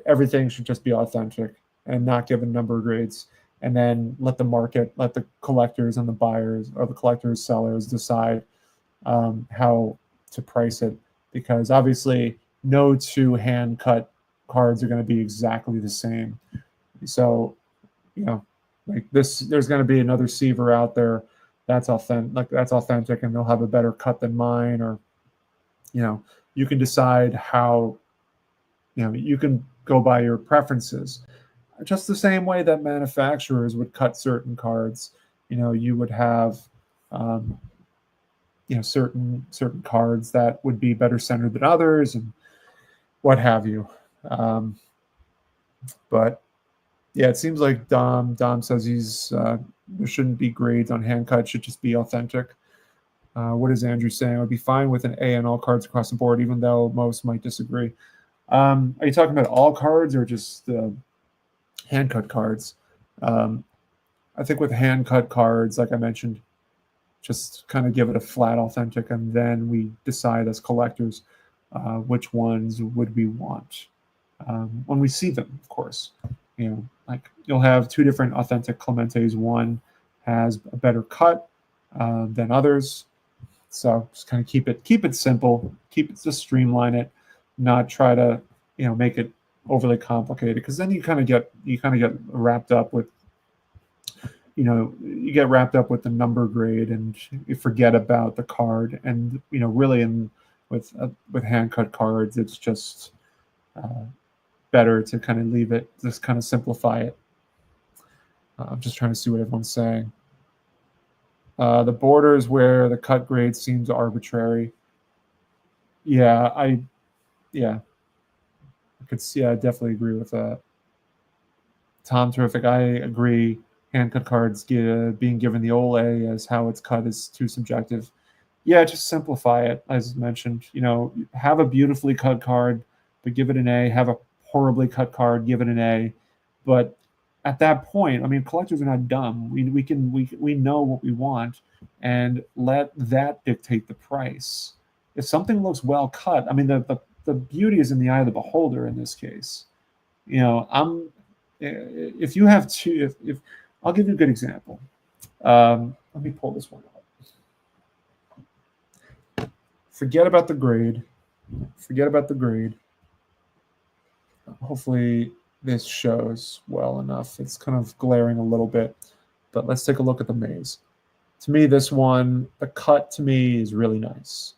everything should just be authentic and not given number grades, and then let the collectors and the buyers, or the collectors, sellers, decide how to price it. Because obviously no two hand cut cards are going to be exactly the same. So, there's going to be another Seaver out there that's authentic, and they'll have a better cut than mine, or you can decide how, you can go by your preferences, just the same way that manufacturers would cut certain cards. You would have certain cards that would be better centered than others, and what have you. But yeah, it seems like Dom says there shouldn't be grades on hand cut, should just be authentic. What is Andrew saying? I would be fine with an A on all cards across the board, even though most might disagree. Are you talking about all cards or just hand cut cards? I think with hand cut cards, like I mentioned, just kind of give it a flat authentic, and then we decide as collectors which ones would we want when we see them, of course. You'll have two different authentic Clementes. One has a better cut than others. So just kind of keep it simple, just streamline it, not try to make it overly complicated, because then you kind of get wrapped up with the number grade, and you forget about the card. And really with hand cut cards, it's just better to kind of leave it, just kind of simplify it. I'm just trying to see what everyone's saying. The borders where the cut grade seems arbitrary. Yeah, I could see. I definitely agree with that. Tom, terrific. I agree. Hand cut cards being given the old A as how it's cut is too subjective. Yeah, just simplify it. As mentioned, have a beautifully cut card, but give it an A. Have a horribly cut card, give it an A. But at that point, I mean, collectors are not dumb. We know what we want, and let that dictate the price. If something looks well cut, I mean, the beauty is in the eye of the beholder in this case. If you have two, if I'll give you a good example. Let me pull this one up. Forget about the grade. Hopefully this shows well enough. It's kind of glaring a little bit, but let's take a look at the maze. To me, this one, the cut to me is really nice.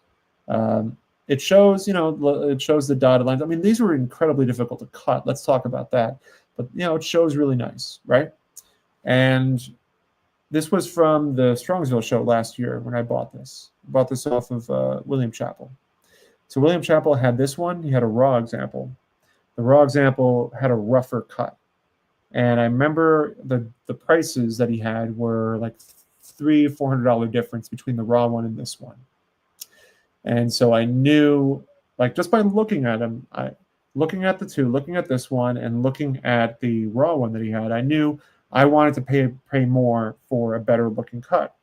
It shows, it shows the dotted lines. I mean, these were incredibly difficult to cut. Let's talk about that. But, it shows really nice, right? And this was from the Strongsville show last year when I bought this. Bought this off of William Chappell. So William Chappell had this one. He had a raw example. The raw example had a rougher cut. And I remember the prices that he had were like $300-400 difference between the raw one and this one. And so I knew, like, just by looking at him, looking at the two, looking at this one, and looking at the raw one that he had, I knew I wanted to pay more for a better looking cut.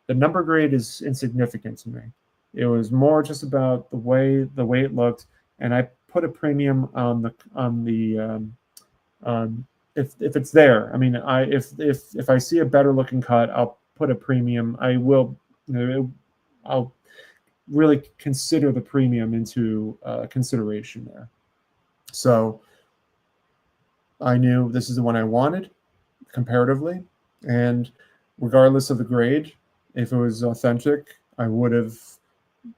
The number grade is insignificant to me. It was more just about the way it looked, and I put a premium on if it's there. I mean, if I see a better looking cut, I'll put a premium. I will, I'll really consider the premium into consideration there. So I knew this is the one I wanted comparatively, and regardless of the grade, if it was authentic, I would have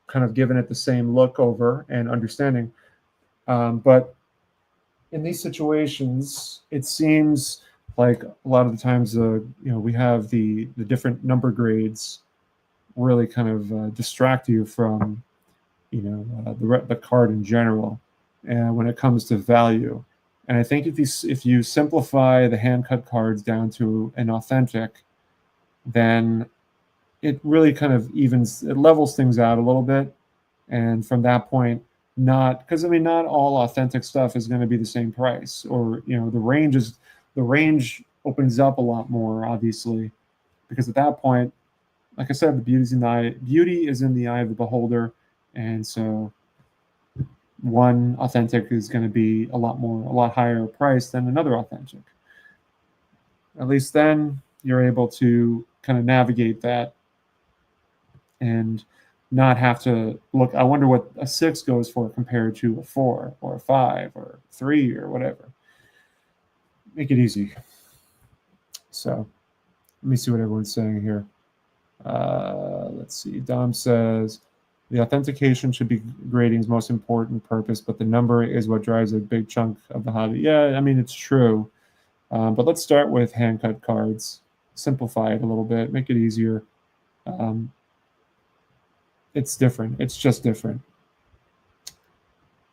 kind of given it the same look over and understanding. But in these situations, it seems like a lot of the times, we have the different number grades really kind of distract you from, the card in general, and when it comes to value. And I think if you simplify the hand cut cards down to an authentic, then it really kind of levels things out a little bit. And from that point, not all authentic stuff is going to be the same price, or the range opens up a lot more, obviously, because at that point, like I said, the beauty is in the eye of the beholder, and so one authentic is going to be a lot higher price than another authentic. At least then you're able to kind of navigate that and not have to look. I wonder what a 6 goes for compared to a 4 or a 5 or 3 or whatever. Make it easy. So let me see what everyone's saying here. Let's see. Dom says the authentication should be grading's most important purpose, but the number is what drives a big chunk of the hobby. Yeah, I mean, it's true. But let's start with hand cut cards. Simplify it a little bit, make it easier. It's different. It's just different.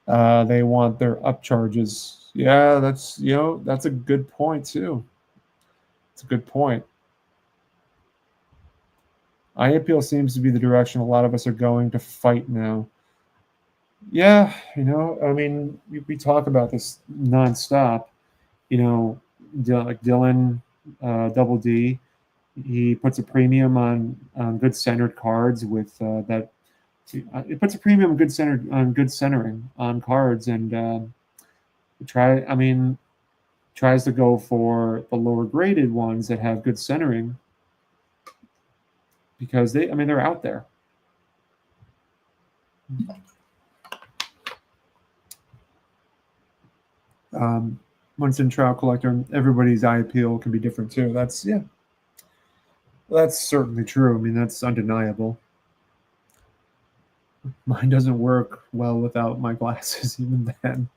They want their upcharges. Yeah, that's a good point too. It's a good point. IAPL seems to be the direction a lot of us are going to fight now. Yeah, I mean, we talk about this nonstop. Like Dylan, Double D, he puts a premium on good centered cards with that. It puts a premium on good centering on cards, and tries to go for the lower graded ones that have good centering, because they're out there. Once in trial collector, everybody's eye appeal can be different too. That's certainly true. I mean, that's undeniable. Mine doesn't work well without my glasses even then.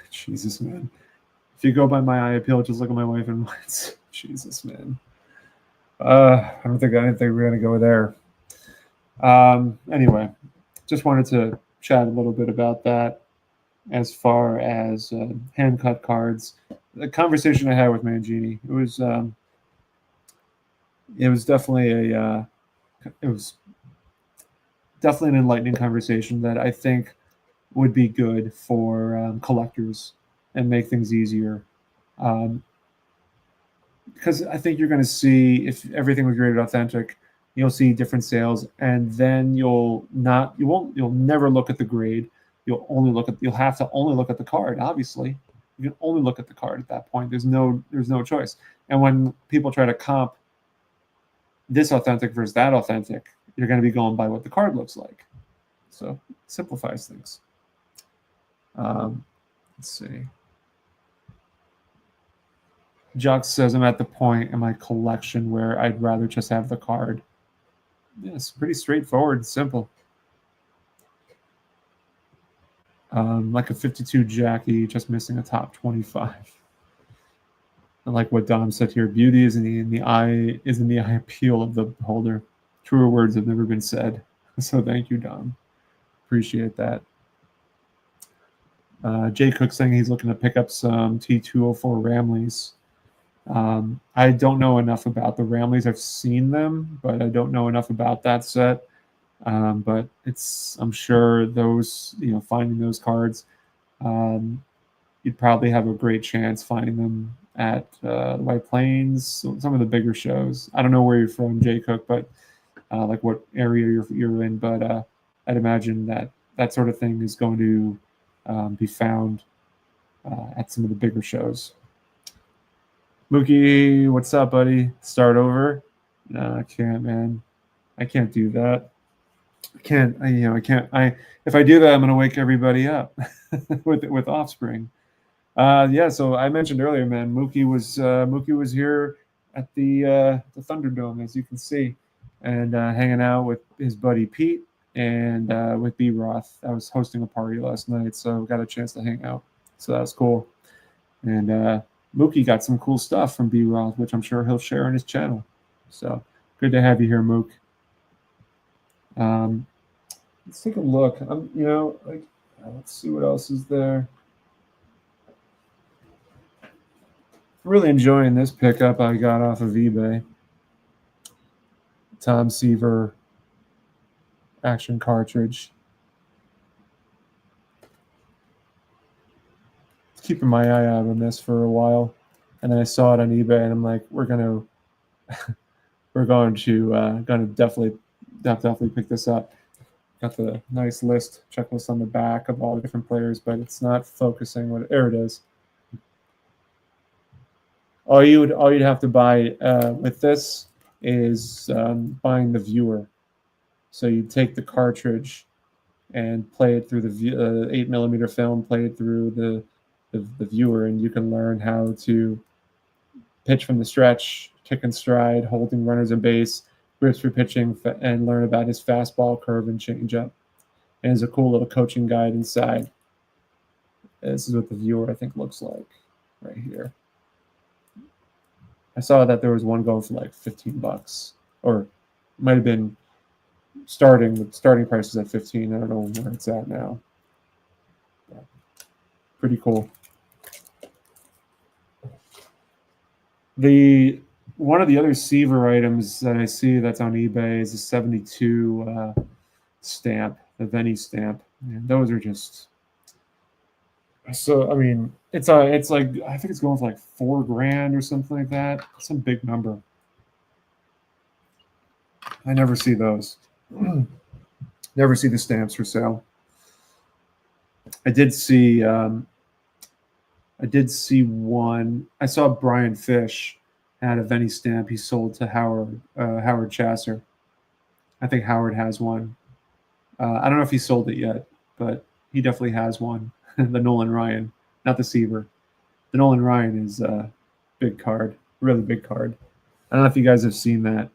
Jesus, man. If you go by my eye appeal, just look at my wife and mine's. Jesus, man. I didn't think we're gonna go there. Anyway, just wanted to chat a little bit about that as far as hand cut cards. The conversation I had with Mangini, it was definitely it was definitely an enlightening conversation that I think would be good for collectors and make things easier. Because I think you're going to see, if everything was graded authentic, you'll see different sales, and then you'll never look at the grade. You'll have to only look at the card. Obviously, you can only look at the card at that point. There's no choice. And when people try to comp this authentic versus that authentic, you're going to be going by what the card looks like. So it simplifies things. Let's see. Jock says, I'm at the point in my collection where I'd rather just have the card. Yeah, it's pretty straightforward and simple. Like a 52 Jackie, just missing a top 25. And like what Dom said here, beauty is in the eye appeal of the holder. Truer words have never been said. So thank you, Dom. Appreciate that. Jay Cook saying he's looking to pick up some T204 Ramleys. I don't know enough about the Ramleys. I've seen them, but I don't know enough about that set. But I'm sure those, finding those cards, you'd probably have a great chance finding them at the White Plains, some of the bigger shows. I don't know where you're from, Jay Cook, but like what area you're in. But I'd imagine that sort of thing is going to be found at some of the bigger shows. Mookie, what's up, buddy? Start over? No, I can't, man. I can't do that. I can't. If I do that, I'm gonna wake everybody up with Offspring. So I mentioned earlier, man. Mookie was here at the Thunderdome, as you can see, and hanging out with his buddy Pete and with B Roth. I was hosting a party last night, so got a chance to hang out. So that was cool. And Mookie got some cool stuff from B Roth, which I'm sure he'll share on his channel. So good to have you here, Mook. Let's take a look. Let's see what else is there. Really enjoying this pickup I got off of eBay. Tom Seaver action cartridge. Keeping my eye out on this for a while, and then I saw it on eBay, and I'm like, we're going to definitely pick this up. Got the nice checklist on the back of all the different players, but it's not focusing. There it is. All you'd have to buy with this is buying the viewer. So you take the cartridge and play it through the 8mm film, play it through the viewer, and you can learn how to pitch from the stretch, kick and stride, holding runners and base, grips for pitching, and learn about his fastball, curve, and changeup. And there's a cool little coaching guide inside. This is what the viewer, I think, looks like right here. I saw that there was one going for like $15, or might have been starting prices at 15. I don't know where it's at now. Yeah. Pretty cool. One of the other Seaver items that I see that's on eBay is a 72 stamp, the Venny stamp. And those are just so. I mean, it's like, I think it's going for like $4,000 or something like that. Some big number. I never see those. Never see the stamps for sale. I did see one. I saw Brian Fish had a Venny stamp he sold to Howard Chasser. I think Howard has one. I don't know if he sold it yet, but he definitely has one. The Nolan Ryan, not the Seaver. The Nolan Ryan is a big card, really big card. I don't know if you guys have seen that.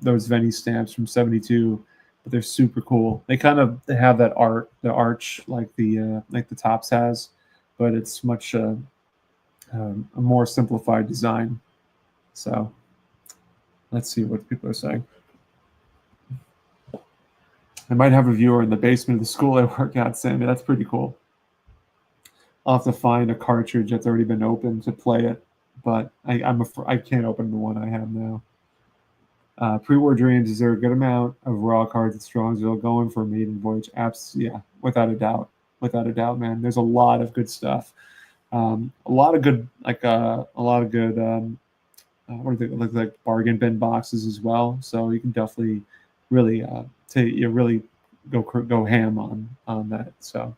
Those Venny stamps from '72, but they're super cool. They have that the arch like the Topps has, but it's much a more simplified design. So let's see what people are saying. I might have a viewer in the basement of the school I work at, Sammy. That's pretty cool. I'll have to find a cartridge that's already been opened to play it, but I can't open the one I have now. Pre-war dreams, is there a good amount of raw cards at Strongsville going for Maiden Voyage? Yeah, without a doubt, man. There's a lot of good stuff. A lot of good what do they look like, bargain bin boxes as well. So you can definitely really really go ham on that. So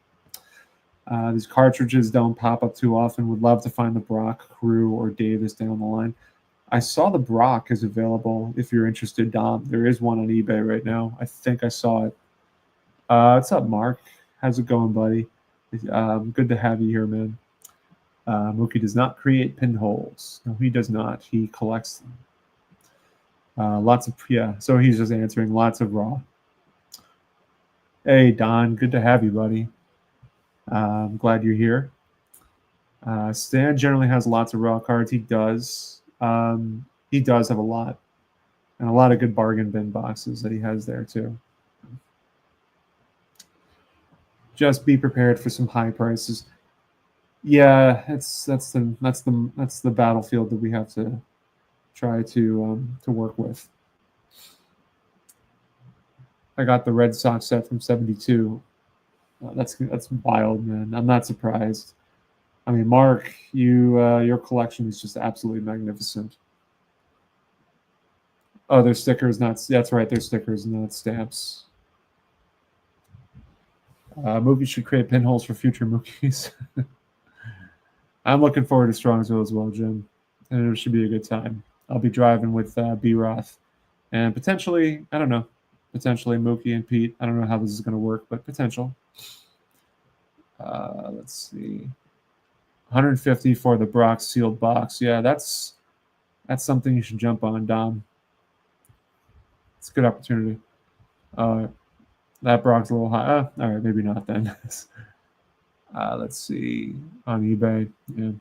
these cartridges don't pop up too often. Would love to find the Brock, Crew, or Davis down the line. I saw the Brock is available if you're interested, Dom. There is one on eBay right now. I think I saw it. What's up, Mark? How's it going, buddy? Good to have you here, man. Mookie does not create pinholes. No, he does not. He collects them. So he's just answering lots of raw. Hey, Don. Good to have you, buddy. I'm glad you're here. Stan generally has lots of raw cards. He does. He does have a lot. And a lot of good bargain bin boxes that he has there, too. Just be prepared for some high prices. Yeah, that's the battlefield that we have to try to work with. I got the Red Sox set from '72. That's wild, man. I'm not surprised. I mean, Mark, your collection is just absolutely magnificent. Oh, they're stickers, that's right, they're stickers, not stamps. Movies should create pinholes for future movies. I'm looking forward to Strongsville as well, Jim. And it should be a good time. I'll be driving with B-Roth. And potentially, I don't know, Mookie and Pete. I don't know how this is going to work, but potential. Let's see. 150 for the Brock sealed box. Yeah, that's something you should jump on, Dom. It's a good opportunity. That Brock's a little high. All right, maybe not then. Let's see. On eBay. Yeah.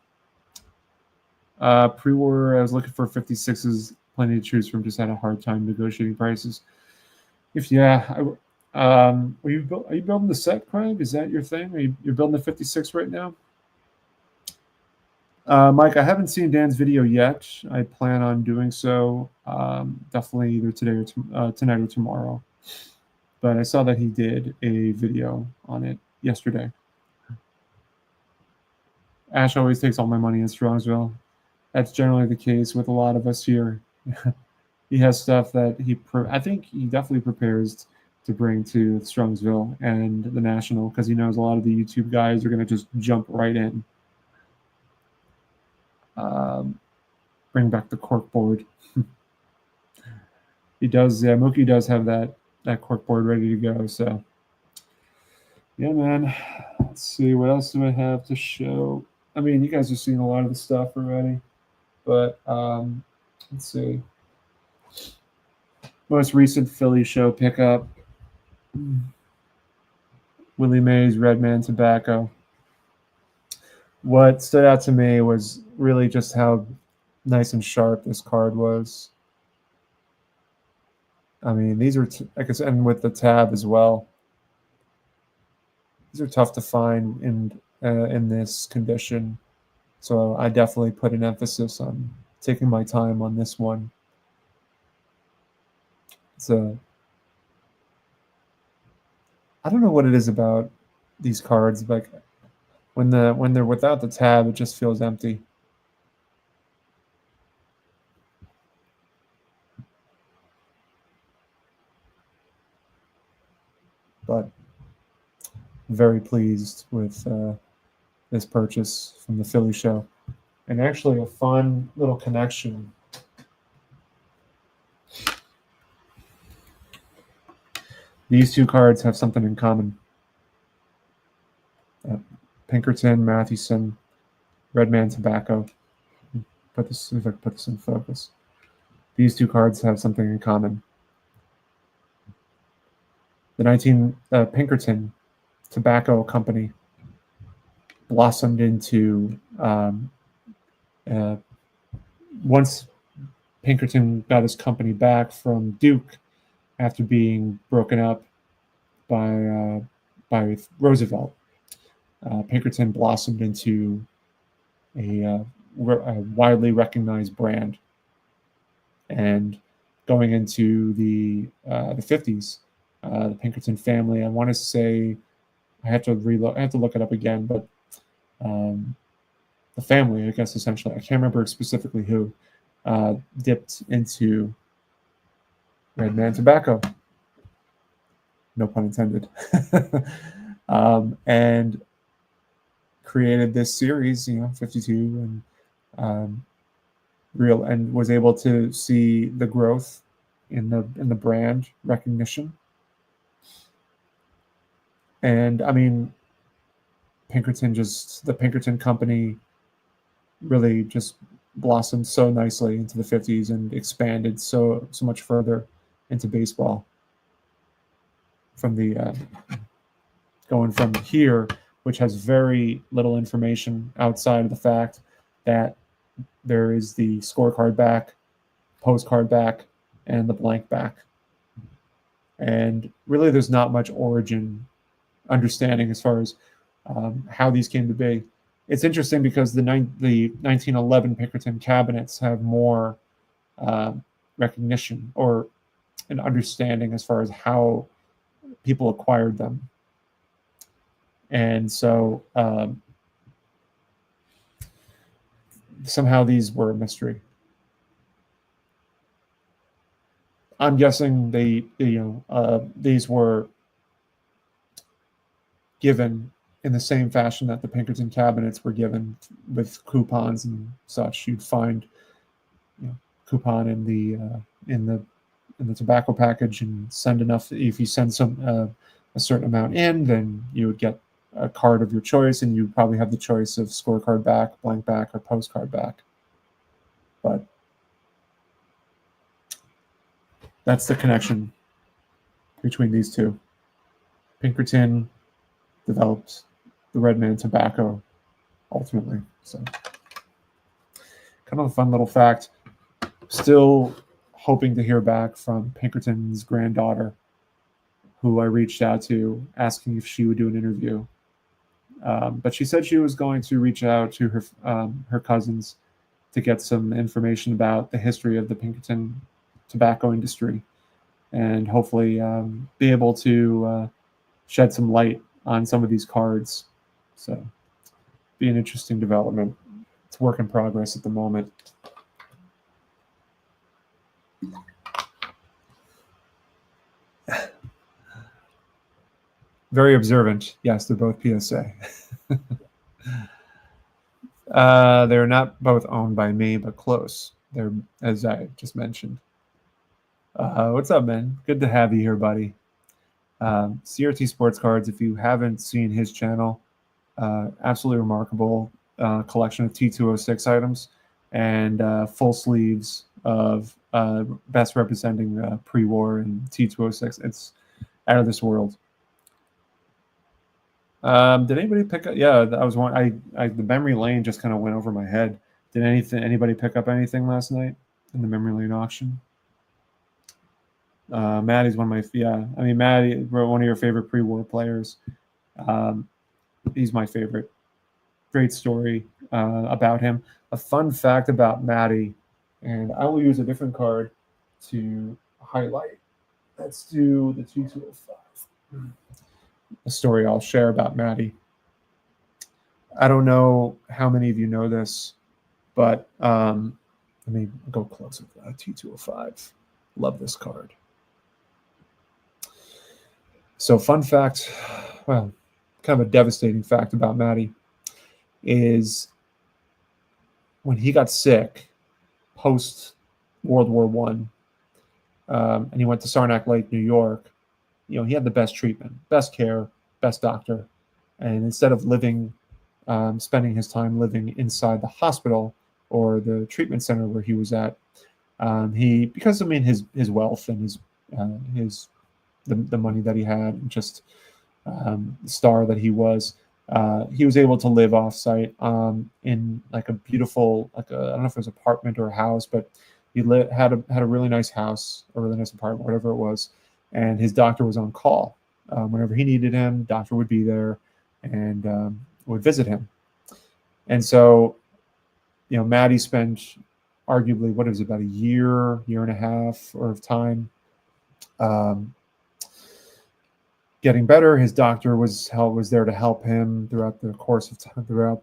Pre-war, I was looking for 56s. Plenty to choose from. Just had a hard time negotiating prices. Are you building the set, Craig? Is that your thing? You're building the 56 right now? Mike, I haven't seen Dan's video yet. I plan on doing so definitely either today or tonight or tomorrow. But I saw that he did a video on it yesterday. Ash always takes all my money in Strongsville. That's generally the case with a lot of us here. He has stuff that I think he definitely prepares to bring to Strongsville and the National because he knows a lot of the YouTube guys are going to just jump right in. Bring back the cork board. He does. Yeah, Mookie does have that cork board ready to go. So, yeah, man. Let's see. What else do I have to show? I mean, you guys have seen a lot of the stuff already. But let's see. Most recent Philly show pickup. Willie Mays, Redman Tobacco. What stood out to me was really just how nice and sharp this card was. I mean, these are, I guess, and with the tab as well. These are tough to find in this condition. So I definitely put an emphasis on taking my time on this one. I don't know what it is about these cards, like when they're without the tab, it just feels empty. But very pleased with this purchase from the Philly show, and actually a fun little connection. These two cards have something in common. Pinkerton, Mathewson, Redman Tobacco. Put this in focus. These two cards have something in common. The Pinkerton Tobacco Company blossomed into once Pinkerton got his company back from Duke after being broken up by Roosevelt. Pinkerton blossomed into a widely recognized brand, and going into the 50s, the Pinkerton family. I want to say I have to look it up again, but the family, I guess, essentially, I can't remember specifically who, dipped into Red Man tobacco. No pun intended. And created this series, 52, and and was able to see the growth in the brand recognition. And I mean, the Pinkerton company really just blossomed so nicely into the 50s and expanded so much further into baseball. From the going from here, which has very little information outside of the fact that there is the scorecard back, postcard back, and the blank back. And really, there's not much origin understanding as far as how these came to be. It's interesting because the 1911 Pinkerton cabinets have more recognition or an understanding as far as how people acquired them. And so somehow these were a mystery. I'm guessing these were given in the same fashion that the Pinkerton cabinets were given, with coupons and such. You'd find coupon in the tobacco package and send enough. If you send a certain amount in, then you would get a card of your choice, and you probably have the choice of scorecard back, blank back, or postcard back. But that's the connection between these two. Pinkerton developed the Red Man tobacco ultimately. So kind of a fun little fact. Still hoping to hear back from Pinkerton's granddaughter, who I reached out to asking if she would do an interview. But she said she was going to reach out to her cousins to get some information about the history of the Pinkerton tobacco industry, and hopefully be able to shed some light on some of these cards. So, be an interesting development. It's work in progress at the moment. Very observant. Yes, they're both PSA. They're not both owned by me, but close. They're, as I just mentioned. What's up, man? Good to have you here, buddy. CRT Sports Cards, if you haven't seen his channel, absolutely remarkable collection of T206 items and full sleeves of best representing pre-war and T206. It's out of this world. Did anybody pick up? Yeah, I was one. The memory lane just kind of went over my head. Did anybody pick up anything last night in the memory lane auction? Maddie's one of my Maddie, one of your favorite pre-war players. He's my favorite. Great story about him. A fun fact about Maddie, and I will use a different card to highlight. Let's do the 2205. A story I'll share about Maddie. I don't know how many of you know this, but let me go closer to that T205. Love this card. So fun fact, well, kind of a devastating fact about Maddie is when he got sick post World War I, and he went to Saranac Lake, New York, he had the best treatment, best care, best doctor. And instead of spending his time living inside the hospital or the treatment center where he was at, because his wealth and the money that he had, and just the star that he was, he was able to live off site in like a beautiful, I don't know if it was an apartment or a house, but he had a really nice house, a really nice apartment, whatever it was, and his doctor was on call. Whenever he needed him, doctor would be there and would visit him. And so, Maddie spent arguably, what is it, about a year and a half or of time um, getting better. His doctor was there to help him throughout the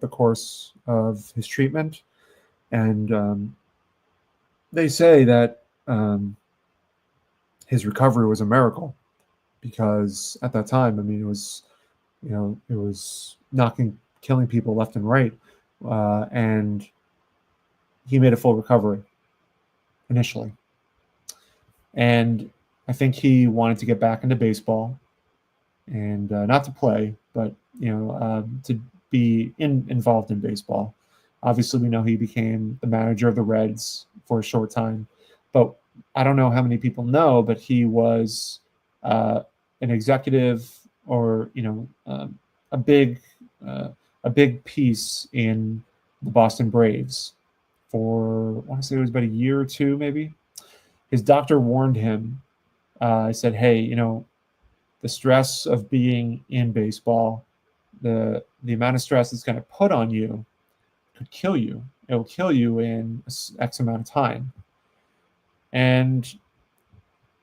course of his treatment, and they say that his recovery was a miracle, because at that time, I mean, it was killing people left and right, and he made a full recovery initially, and I think he wanted to get back into baseball, and not to play, but to be involved in baseball. Obviously, we know he became the manager of the Reds for a short time, but I don't know how many people know, but he was an executive, or a big piece in the Boston Braves for, I want to say it was about a year or two, maybe. His doctor warned him. I said, "Hey, the stress of being in baseball, the amount of stress it's going to put on you could kill you. It will kill you in X amount of time." And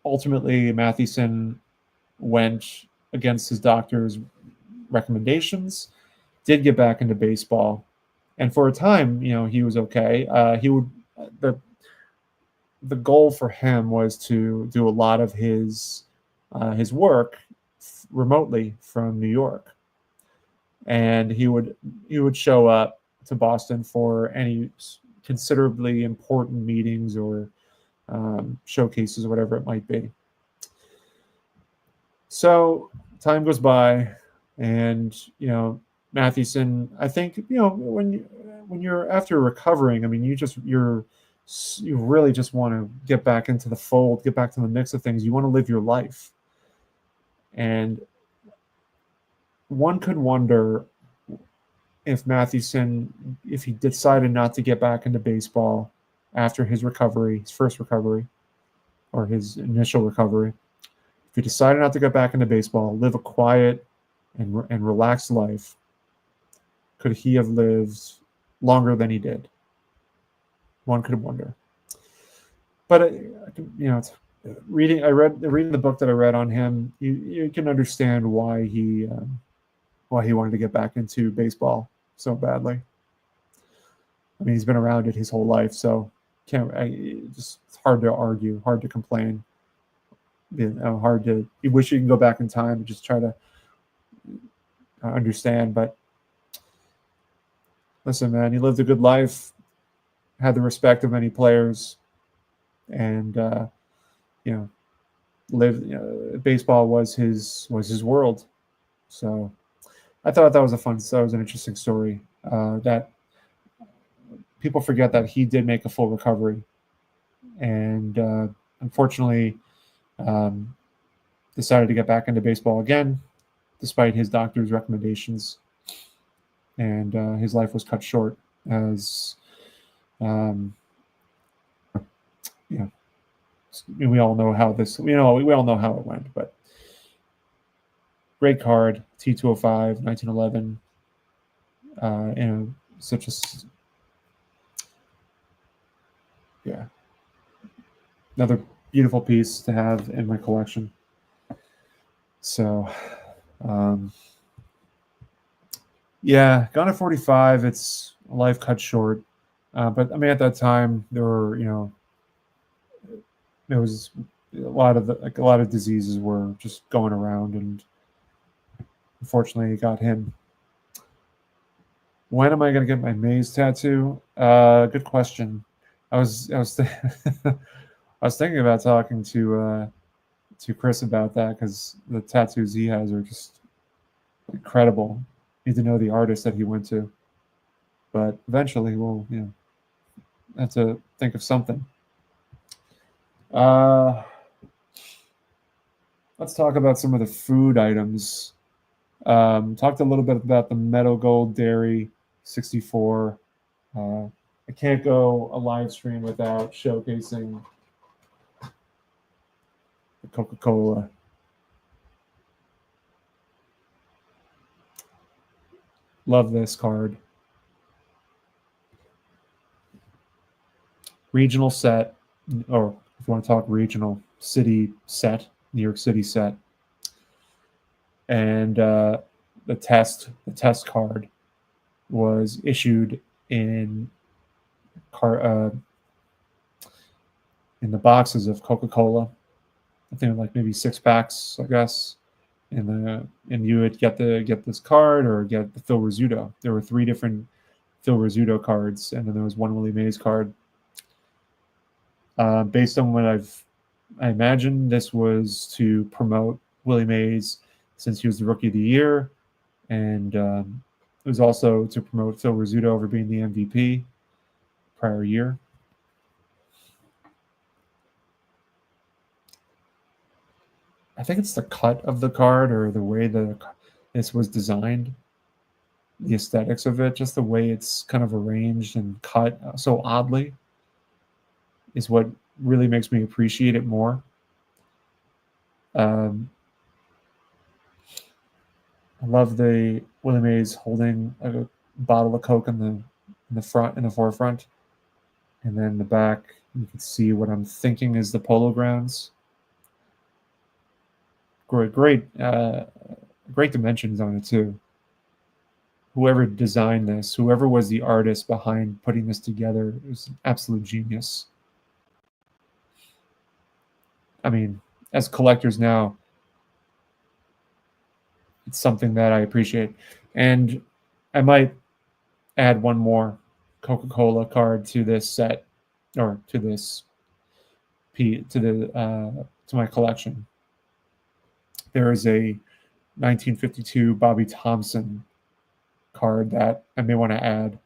ultimately, Mathewson went against his doctor's recommendations, did get back into baseball, and for a time, he was okay. He would the goal for him was to do a lot of his work remotely from New York, and he would show up to Boston for any considerably important meetings or showcases, or whatever it might be. So time goes by, and Mathewson, I think, when you're after recovering, I mean, you really just want to get back into the fold, get back to the mix of things. You want to live your life. And one could wonder if Mathewson, if he decided not to get back into baseball after his first recovery, or his initial recovery, if he decided not to get back into baseball, live a quiet and relaxed life, could he have lived longer than he did? One could wonder. But it's reading the book that I read on him, you can understand why he wanted to get back into baseball so badly. I mean, he's been around it his whole life, so it's hard to argue, hard to complain. Hard to. You wish you can go back in time and just try to understand. But listen, man, he lived a good life, had the respect of many players, and lived. Baseball was his world. So I thought that was an interesting story. That people forget that he did make a full recovery, and unfortunately, decided to get back into baseball again, despite his doctor's recommendations, and his life was cut short as, we all know how this, we all know how it went. But great card, T205, 1911. Such a another beautiful piece to have in my collection. So, gone at 45. It's a life cut short. But I mean, at that time, there were, there was a lot of diseases were just going around, and unfortunately, it got him. When am I going to get my maze tattoo? Good question. I was thinking about talking to Chris about that, because the tattoos he has are just incredible. Need to know the artist that he went to, but eventually we'll have to think of something. Let's talk about some of the food items Talked a little bit about the Meadow Gold Dairy 64. I can't go a live stream without showcasing the Coca-Cola. Love this card. Regional set, or if you want to talk regional, city set, New York City set. And the test card was issued in in the boxes of Coca-Cola. I think like maybe 6 packs, I guess. And you would get this card or get the Phil Rizzuto. There were 3 different Phil Rizzuto cards, and then there was one Willie Mays card. Based on what I imagine, this was to promote Willie Mays since he was the Rookie of the Year, and it was also to promote Phil Rizzuto over being the MVP prior year. I think it's the cut of the card or the way that this was designed, the aesthetics of it, just the way it's kind of arranged and cut so oddly is what really makes me appreciate it more. I love the Willie Mays holding a bottle of Coke in the forefront, and then in the back you can see what I'm thinking is the Polo Grounds. Great dimensions on it too. Whoever designed this, whoever was the artist behind putting this together, was an absolute genius. I mean, as collectors now, it's something that I appreciate. And I might add one more Coca-Cola card to this set, or to this to my collection. There is a 1952 Bobby Thompson card that I may want to add.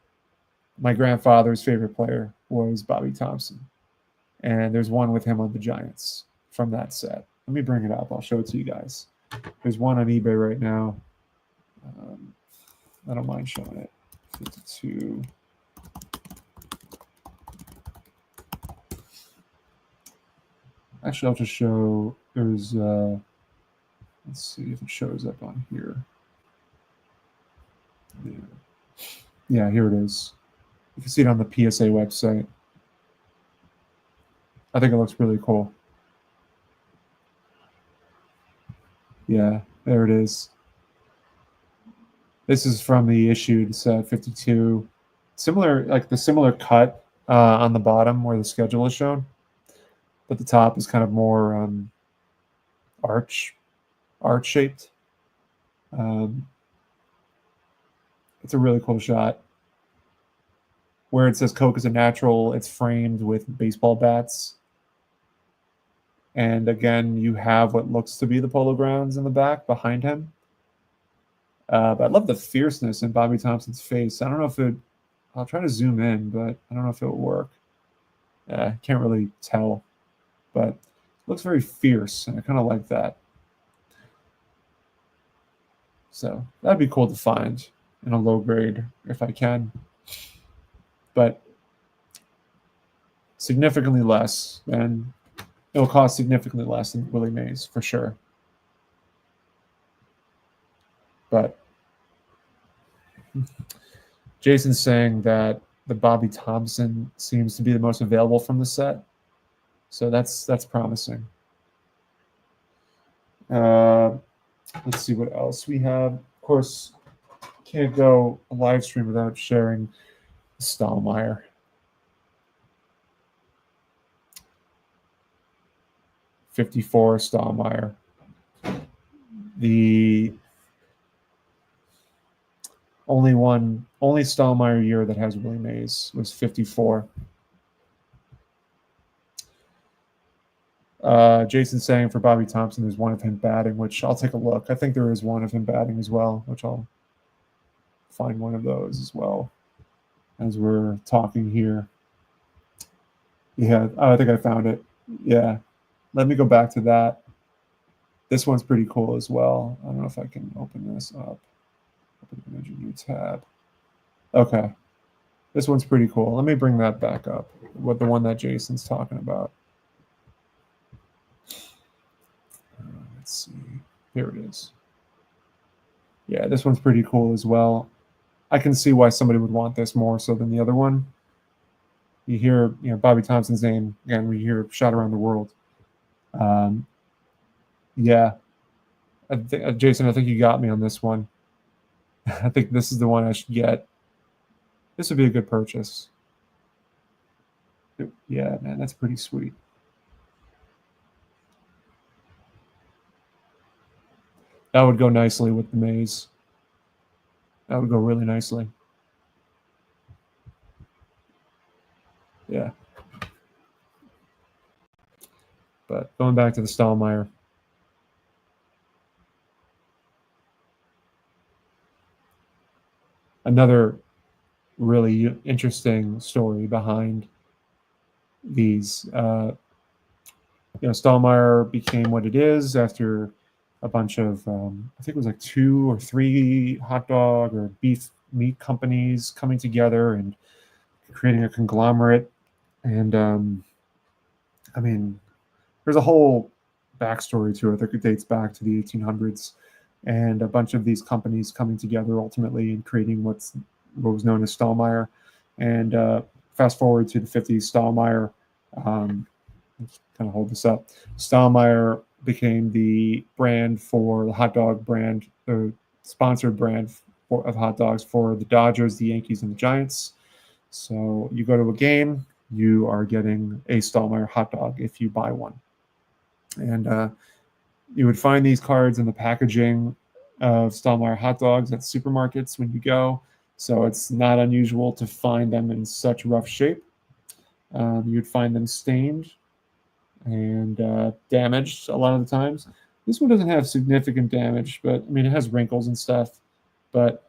My grandfather's favorite player was Bobby Thompson, and there's one with him on the Giants from that set. Let me bring it up. I'll show it to you guys. There's one on eBay right now. I don't mind showing it. 52. Actually, I'll just show. There's. Let's see if it shows up on here. Yeah, here it is. You can see it on the PSA website. I think it looks really cool. Yeah, there it is. This is from the issued set 52. Similar, like the similar cut on the bottom where the schedule is shown, but the top is kind of more arch shaped. It's a really cool shot. Where it says Coke is a natural, it's framed with baseball bats. And again, you have what looks to be the Polo Grounds in the back behind him. But I love the fierceness in Bobby Thompson's face. I don't know if it, I'll try to zoom in, but I don't know if it will work. I can't really tell, but it looks very fierce, and I kind of like that. So that'd be cool to find in a low grade if I can. But significantly less than, it'll cost significantly less than Willie Mays for sure. But Jason's saying that the Bobby Thompson seems to be the most available from the set, so that's promising. Let's see what else we have. Of course, can't go a live stream without sharing Stahlmeyer. '54 Stahlmeyer. The only Stahlmeyer year that has Willie Mays was '54. Jason's saying for Bobby Thompson, there's one of him batting, which I'll take a look. I think there is one of him batting as well, which I'll find one of those as well as we're talking here. Yeah, I think I found it. Yeah, let me go back to that. This one's pretty cool as well. I don't know if I can open this up. Open image, new tab. Okay. This one's pretty cool. Let me bring that back up. What the one that Jason's talking about. Let's see. Here it is. Yeah, this one's pretty cool as well. I can see why somebody would want this more so than the other one. You hear, Bobby Thompson's name again. We hear "Shot Around the World." Yeah, Jason, I think you got me on this one. I think this is the one I should get. This would be a good purchase. Yeah, man, that's pretty sweet. That would go nicely with the maze. That would go really nicely. Yeah. But going back to the Stahlmeyer. Another really interesting story behind these. Stahlmeyer became what it is after a bunch of, I think it was like 2 or 3 hot dog or beef meat companies coming together and creating a conglomerate. And I mean, there's a whole backstory to it that dates back to the 1800s, and a bunch of these companies coming together ultimately and creating what was known as Stahlmeyer. And fast forward to the 50s, Stahlmeyer, let's kind of hold this up. Stahlmeyer became the brand for the hot dog brand, the sponsored brand of hot dogs for the Dodgers, the Yankees, and the Giants. So you go to a game, you are getting a Stahlmeyer hot dog if you buy one. And you would find these cards in the packaging of Stahlmeyer hot dogs at supermarkets when you go. So it's not unusual to find them in such rough shape. You'd find them stained and damaged a lot of the times. This one doesn't have significant damage, but I mean, it has wrinkles and stuff. But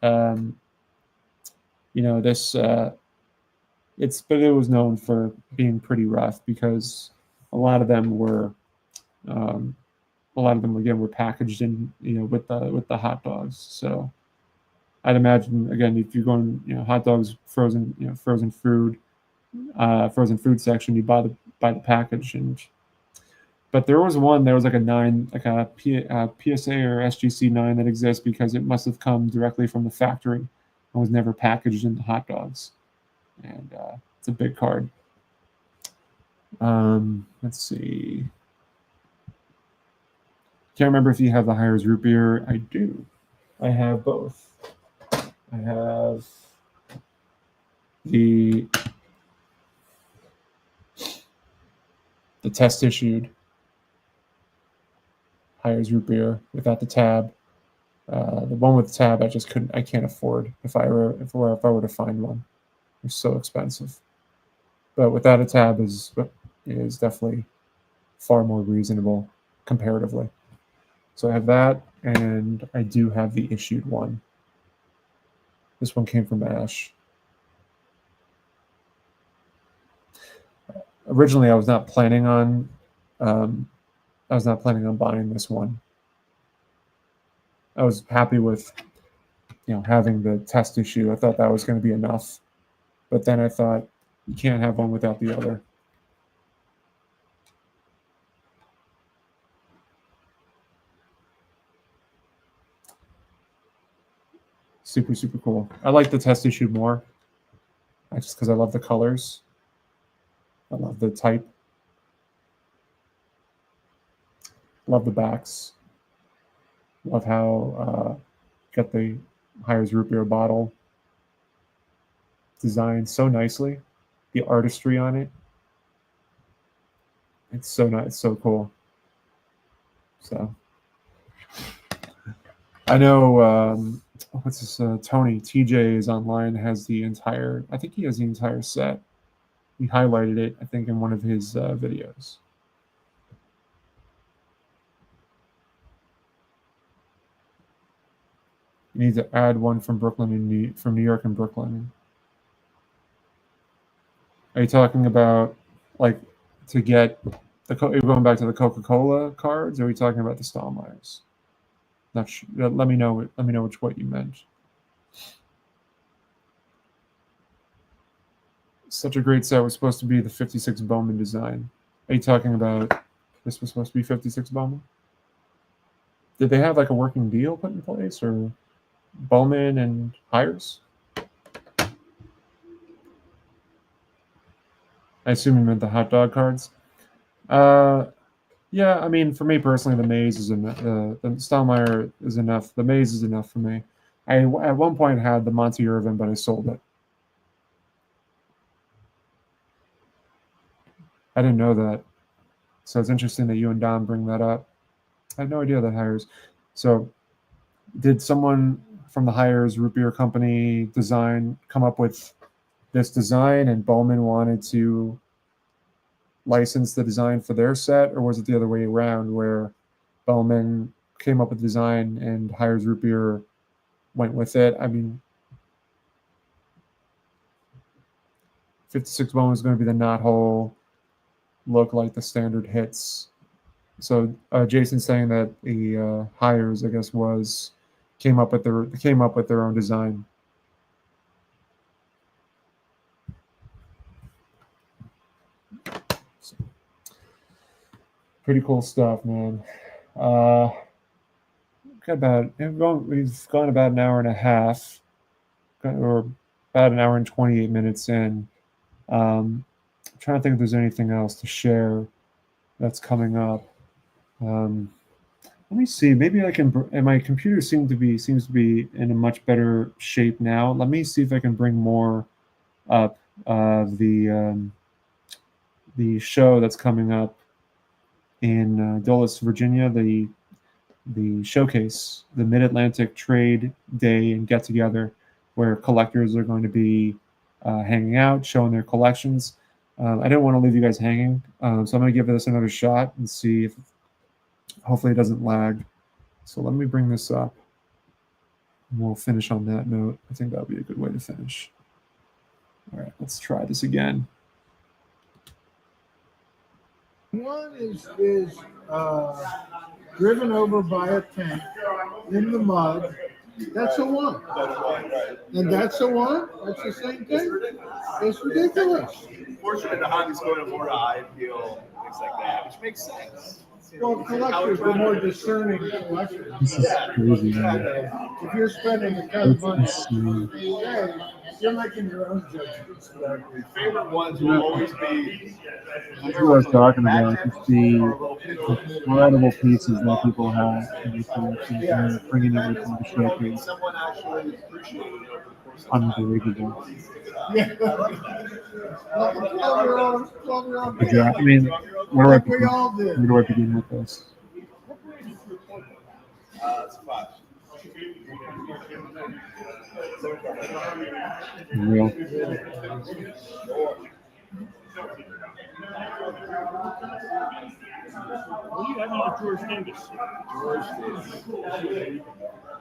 this but it was known for being pretty rough because a lot of them again were packaged in with the hot dogs. So I'd imagine, again, if you're going hot dogs, frozen food section, you buy the package. But there was one, there was like a 9, like a PSA or SGC 9 that exists because it must have come directly from the factory and was never packaged into hot dogs. And it's a big card. Let's see. Can't remember if you have the Hires root beer. I do. I have both. I have the test issued Hires root beer without the tab. The one with the tab, I can't afford if I were to find one. They're so expensive. But without a tab is definitely far more reasonable comparatively. So I have that, and I do have the issued one. This one came from Ash. Originally, I was not planning on buying this one. I was happy with having the test issue. I thought that was going to be enough, but then I thought you can't have one without the other. Super, super cool. I like the test issue more, just because I love the colors. I love the type. Love the backs. Love how got the Hires root beer bottle designed so nicely. The artistry on it. It's so nice. It's so cool. So I know what's this? Tony TJ is online. Has the entire. I think he has the entire set. He highlighted it, I think, in one of his videos. You need to add one from Brooklyn and from New York and Brooklyn. Are you talking about like to get You're going back to the Coca-Cola cards, or are we talking about the Stahlmeyers? Not sure. Let me know. Let me know what you meant. Such a great set was supposed to be the 56 Bowman design. Are you talking about this was supposed to be 56 Bowman? Did they have like a working deal put in place, or Bowman and Hires? I assume you meant the hot dog cards. Yeah, I mean, for me personally, the maze is enough. The Stahlmeyer is enough. The maze is enough for me. I at one point had the Monty Irvin, but I sold it. I didn't know that, so it's interesting that you and Don bring that up. I had no idea that Hires. So, did someone from the Hires Root Beer Company design come up with this design, and Bowman wanted to license the design for their set, or was it the other way around, where Bowman came up with the design and Hires Root Beer went with it? I mean, 56 Bowman is going to be the knot hole look like the standard hits. So Jason's saying that the Hires, I guess, came up with their own design. So, pretty cool stuff, man. We've gone about an hour and a half, or about an hour and 28 minutes in. I'm trying to think if there's anything else to share that's coming up. Let me see. Maybe I can. And my computer seems to be in a much better shape now. Let me see if I can bring more up. The show that's coming up in Dulles, Virginia. The showcase, the Mid Atlantic Trade Day and get together, where collectors are going to be hanging out, showing their collections. I didn't want to leave you guys hanging, so I'm going to give this another shot and see if hopefully it doesn't lag. So let me bring this up, and we'll finish on that note. I think that would be a good way to finish. All right, let's try this again. One is driven over by a tank in the mud. That's a one. And that's a one? That's the same thing? It's ridiculous. Fortunately, the hobby's going more to ideal, things like that, which makes sense. Well, collectors are more discerning collectors. This is crazy, man. If you're spending a ton of money, insane. you're making your own judgments. Favorite ones will always be. That's what I was talking about. Just the incredible pieces that people have in their collections, and they're bringing it within the showcase. Someone actually appreciated it over the course of Unbelievable. Yeah. I mean, where Like we all did. do I begin with this? It's 5. Real. Well, you have another George Dingus.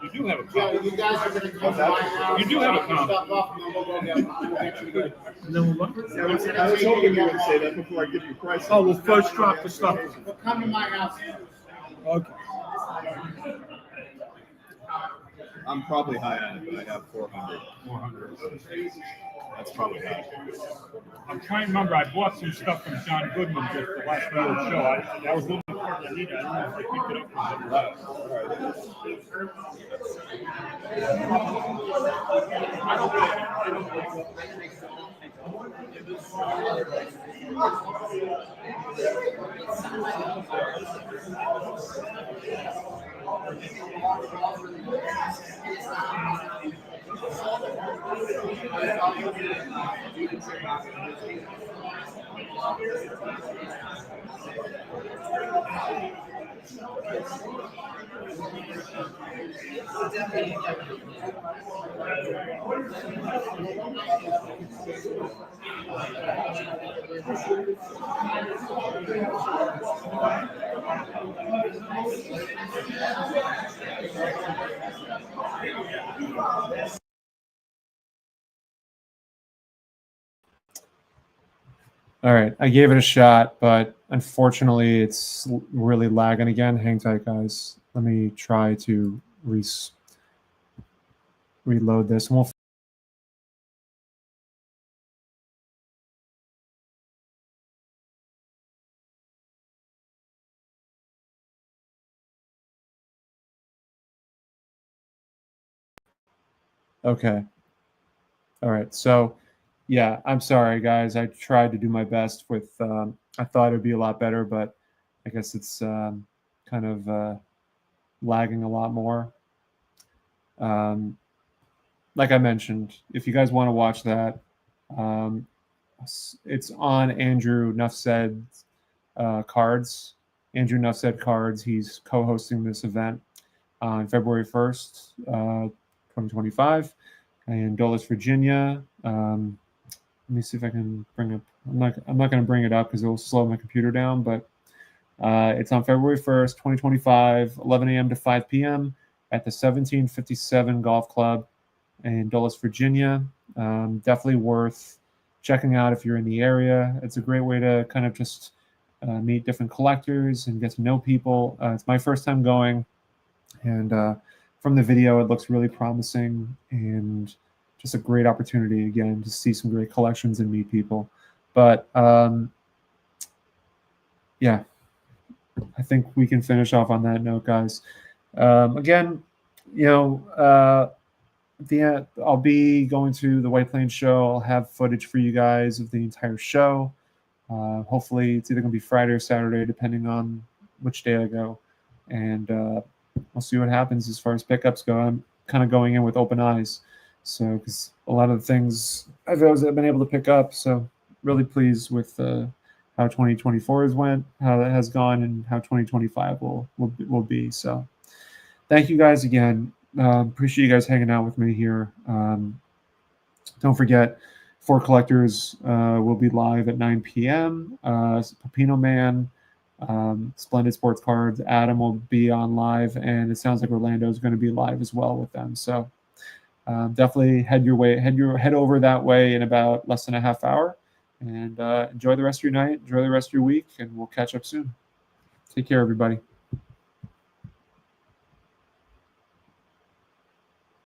You do have a copy. You guys are going to come to my house. You do have a copy. Stuff off, and then we'll go get you good. I was hoping you would say that before I give you prices. Oh, we'll first drop the stuff. Come to my house. Okay. I'm probably high on it, but I have 400. 400. That's probably high. I'm trying to remember. I bought some stuff from John Goodman just the last year of the show. That was one of the cards I needed. I don't know if I picked it up from him. All right, I gave it a shot, but unfortunately, it's really lagging again. Hang tight, guys. Let me try to reload this, and we'll. Okay. All right. So, yeah, I'm sorry, guys. I tried to do my best with. I thought it'd be a lot better, but I guess it's kind of lagging a lot more. Like I mentioned, if you guys want to watch that, um, it's on Andrew Nuffsaid Cards. Andrew Nuffsaid Cards. He's co-hosting this event on February 1st, 2025, in Dulles, Virginia. Let me see if I can bring up. I'm not going to bring it up because it will slow my computer down. But it's on February 1st, 2025, 11 a.m. to 5 p.m. at the 1757 Golf Club in Dulles, Virginia. Definitely worth checking out if you're in the area. It's a great way to kind of just meet different collectors and get to know people. It's my first time going, and from the video, it looks really promising and just a great opportunity again to see some great collections and meet people. But yeah, I think we can finish off on that note, guys. Again, you know, at the end, I'll be going to the White Plains show. I'll have footage for you guys of the entire show. Hopefully, it's either going to be Friday or Saturday, depending on which day I go. And we'll see what happens as far as pickups go. I'm kind of going in with open eyes. So, because a lot of the things I've been able to pick up. So, really pleased with how 2024 has went, how that has gone, and how 2025 will be. So, thank you guys again. Appreciate you guys hanging out with me here. Don't forget, For Collectors will be live at 9 p.m. Pepino Man, Splendid Sports Cards, Adam will be on live, and it sounds like Orlando is going to be live as well with them. So definitely head over that way in about less than a half hour, and enjoy the rest of your night, enjoy the rest of your week, and we'll catch up soon. Take care, everybody.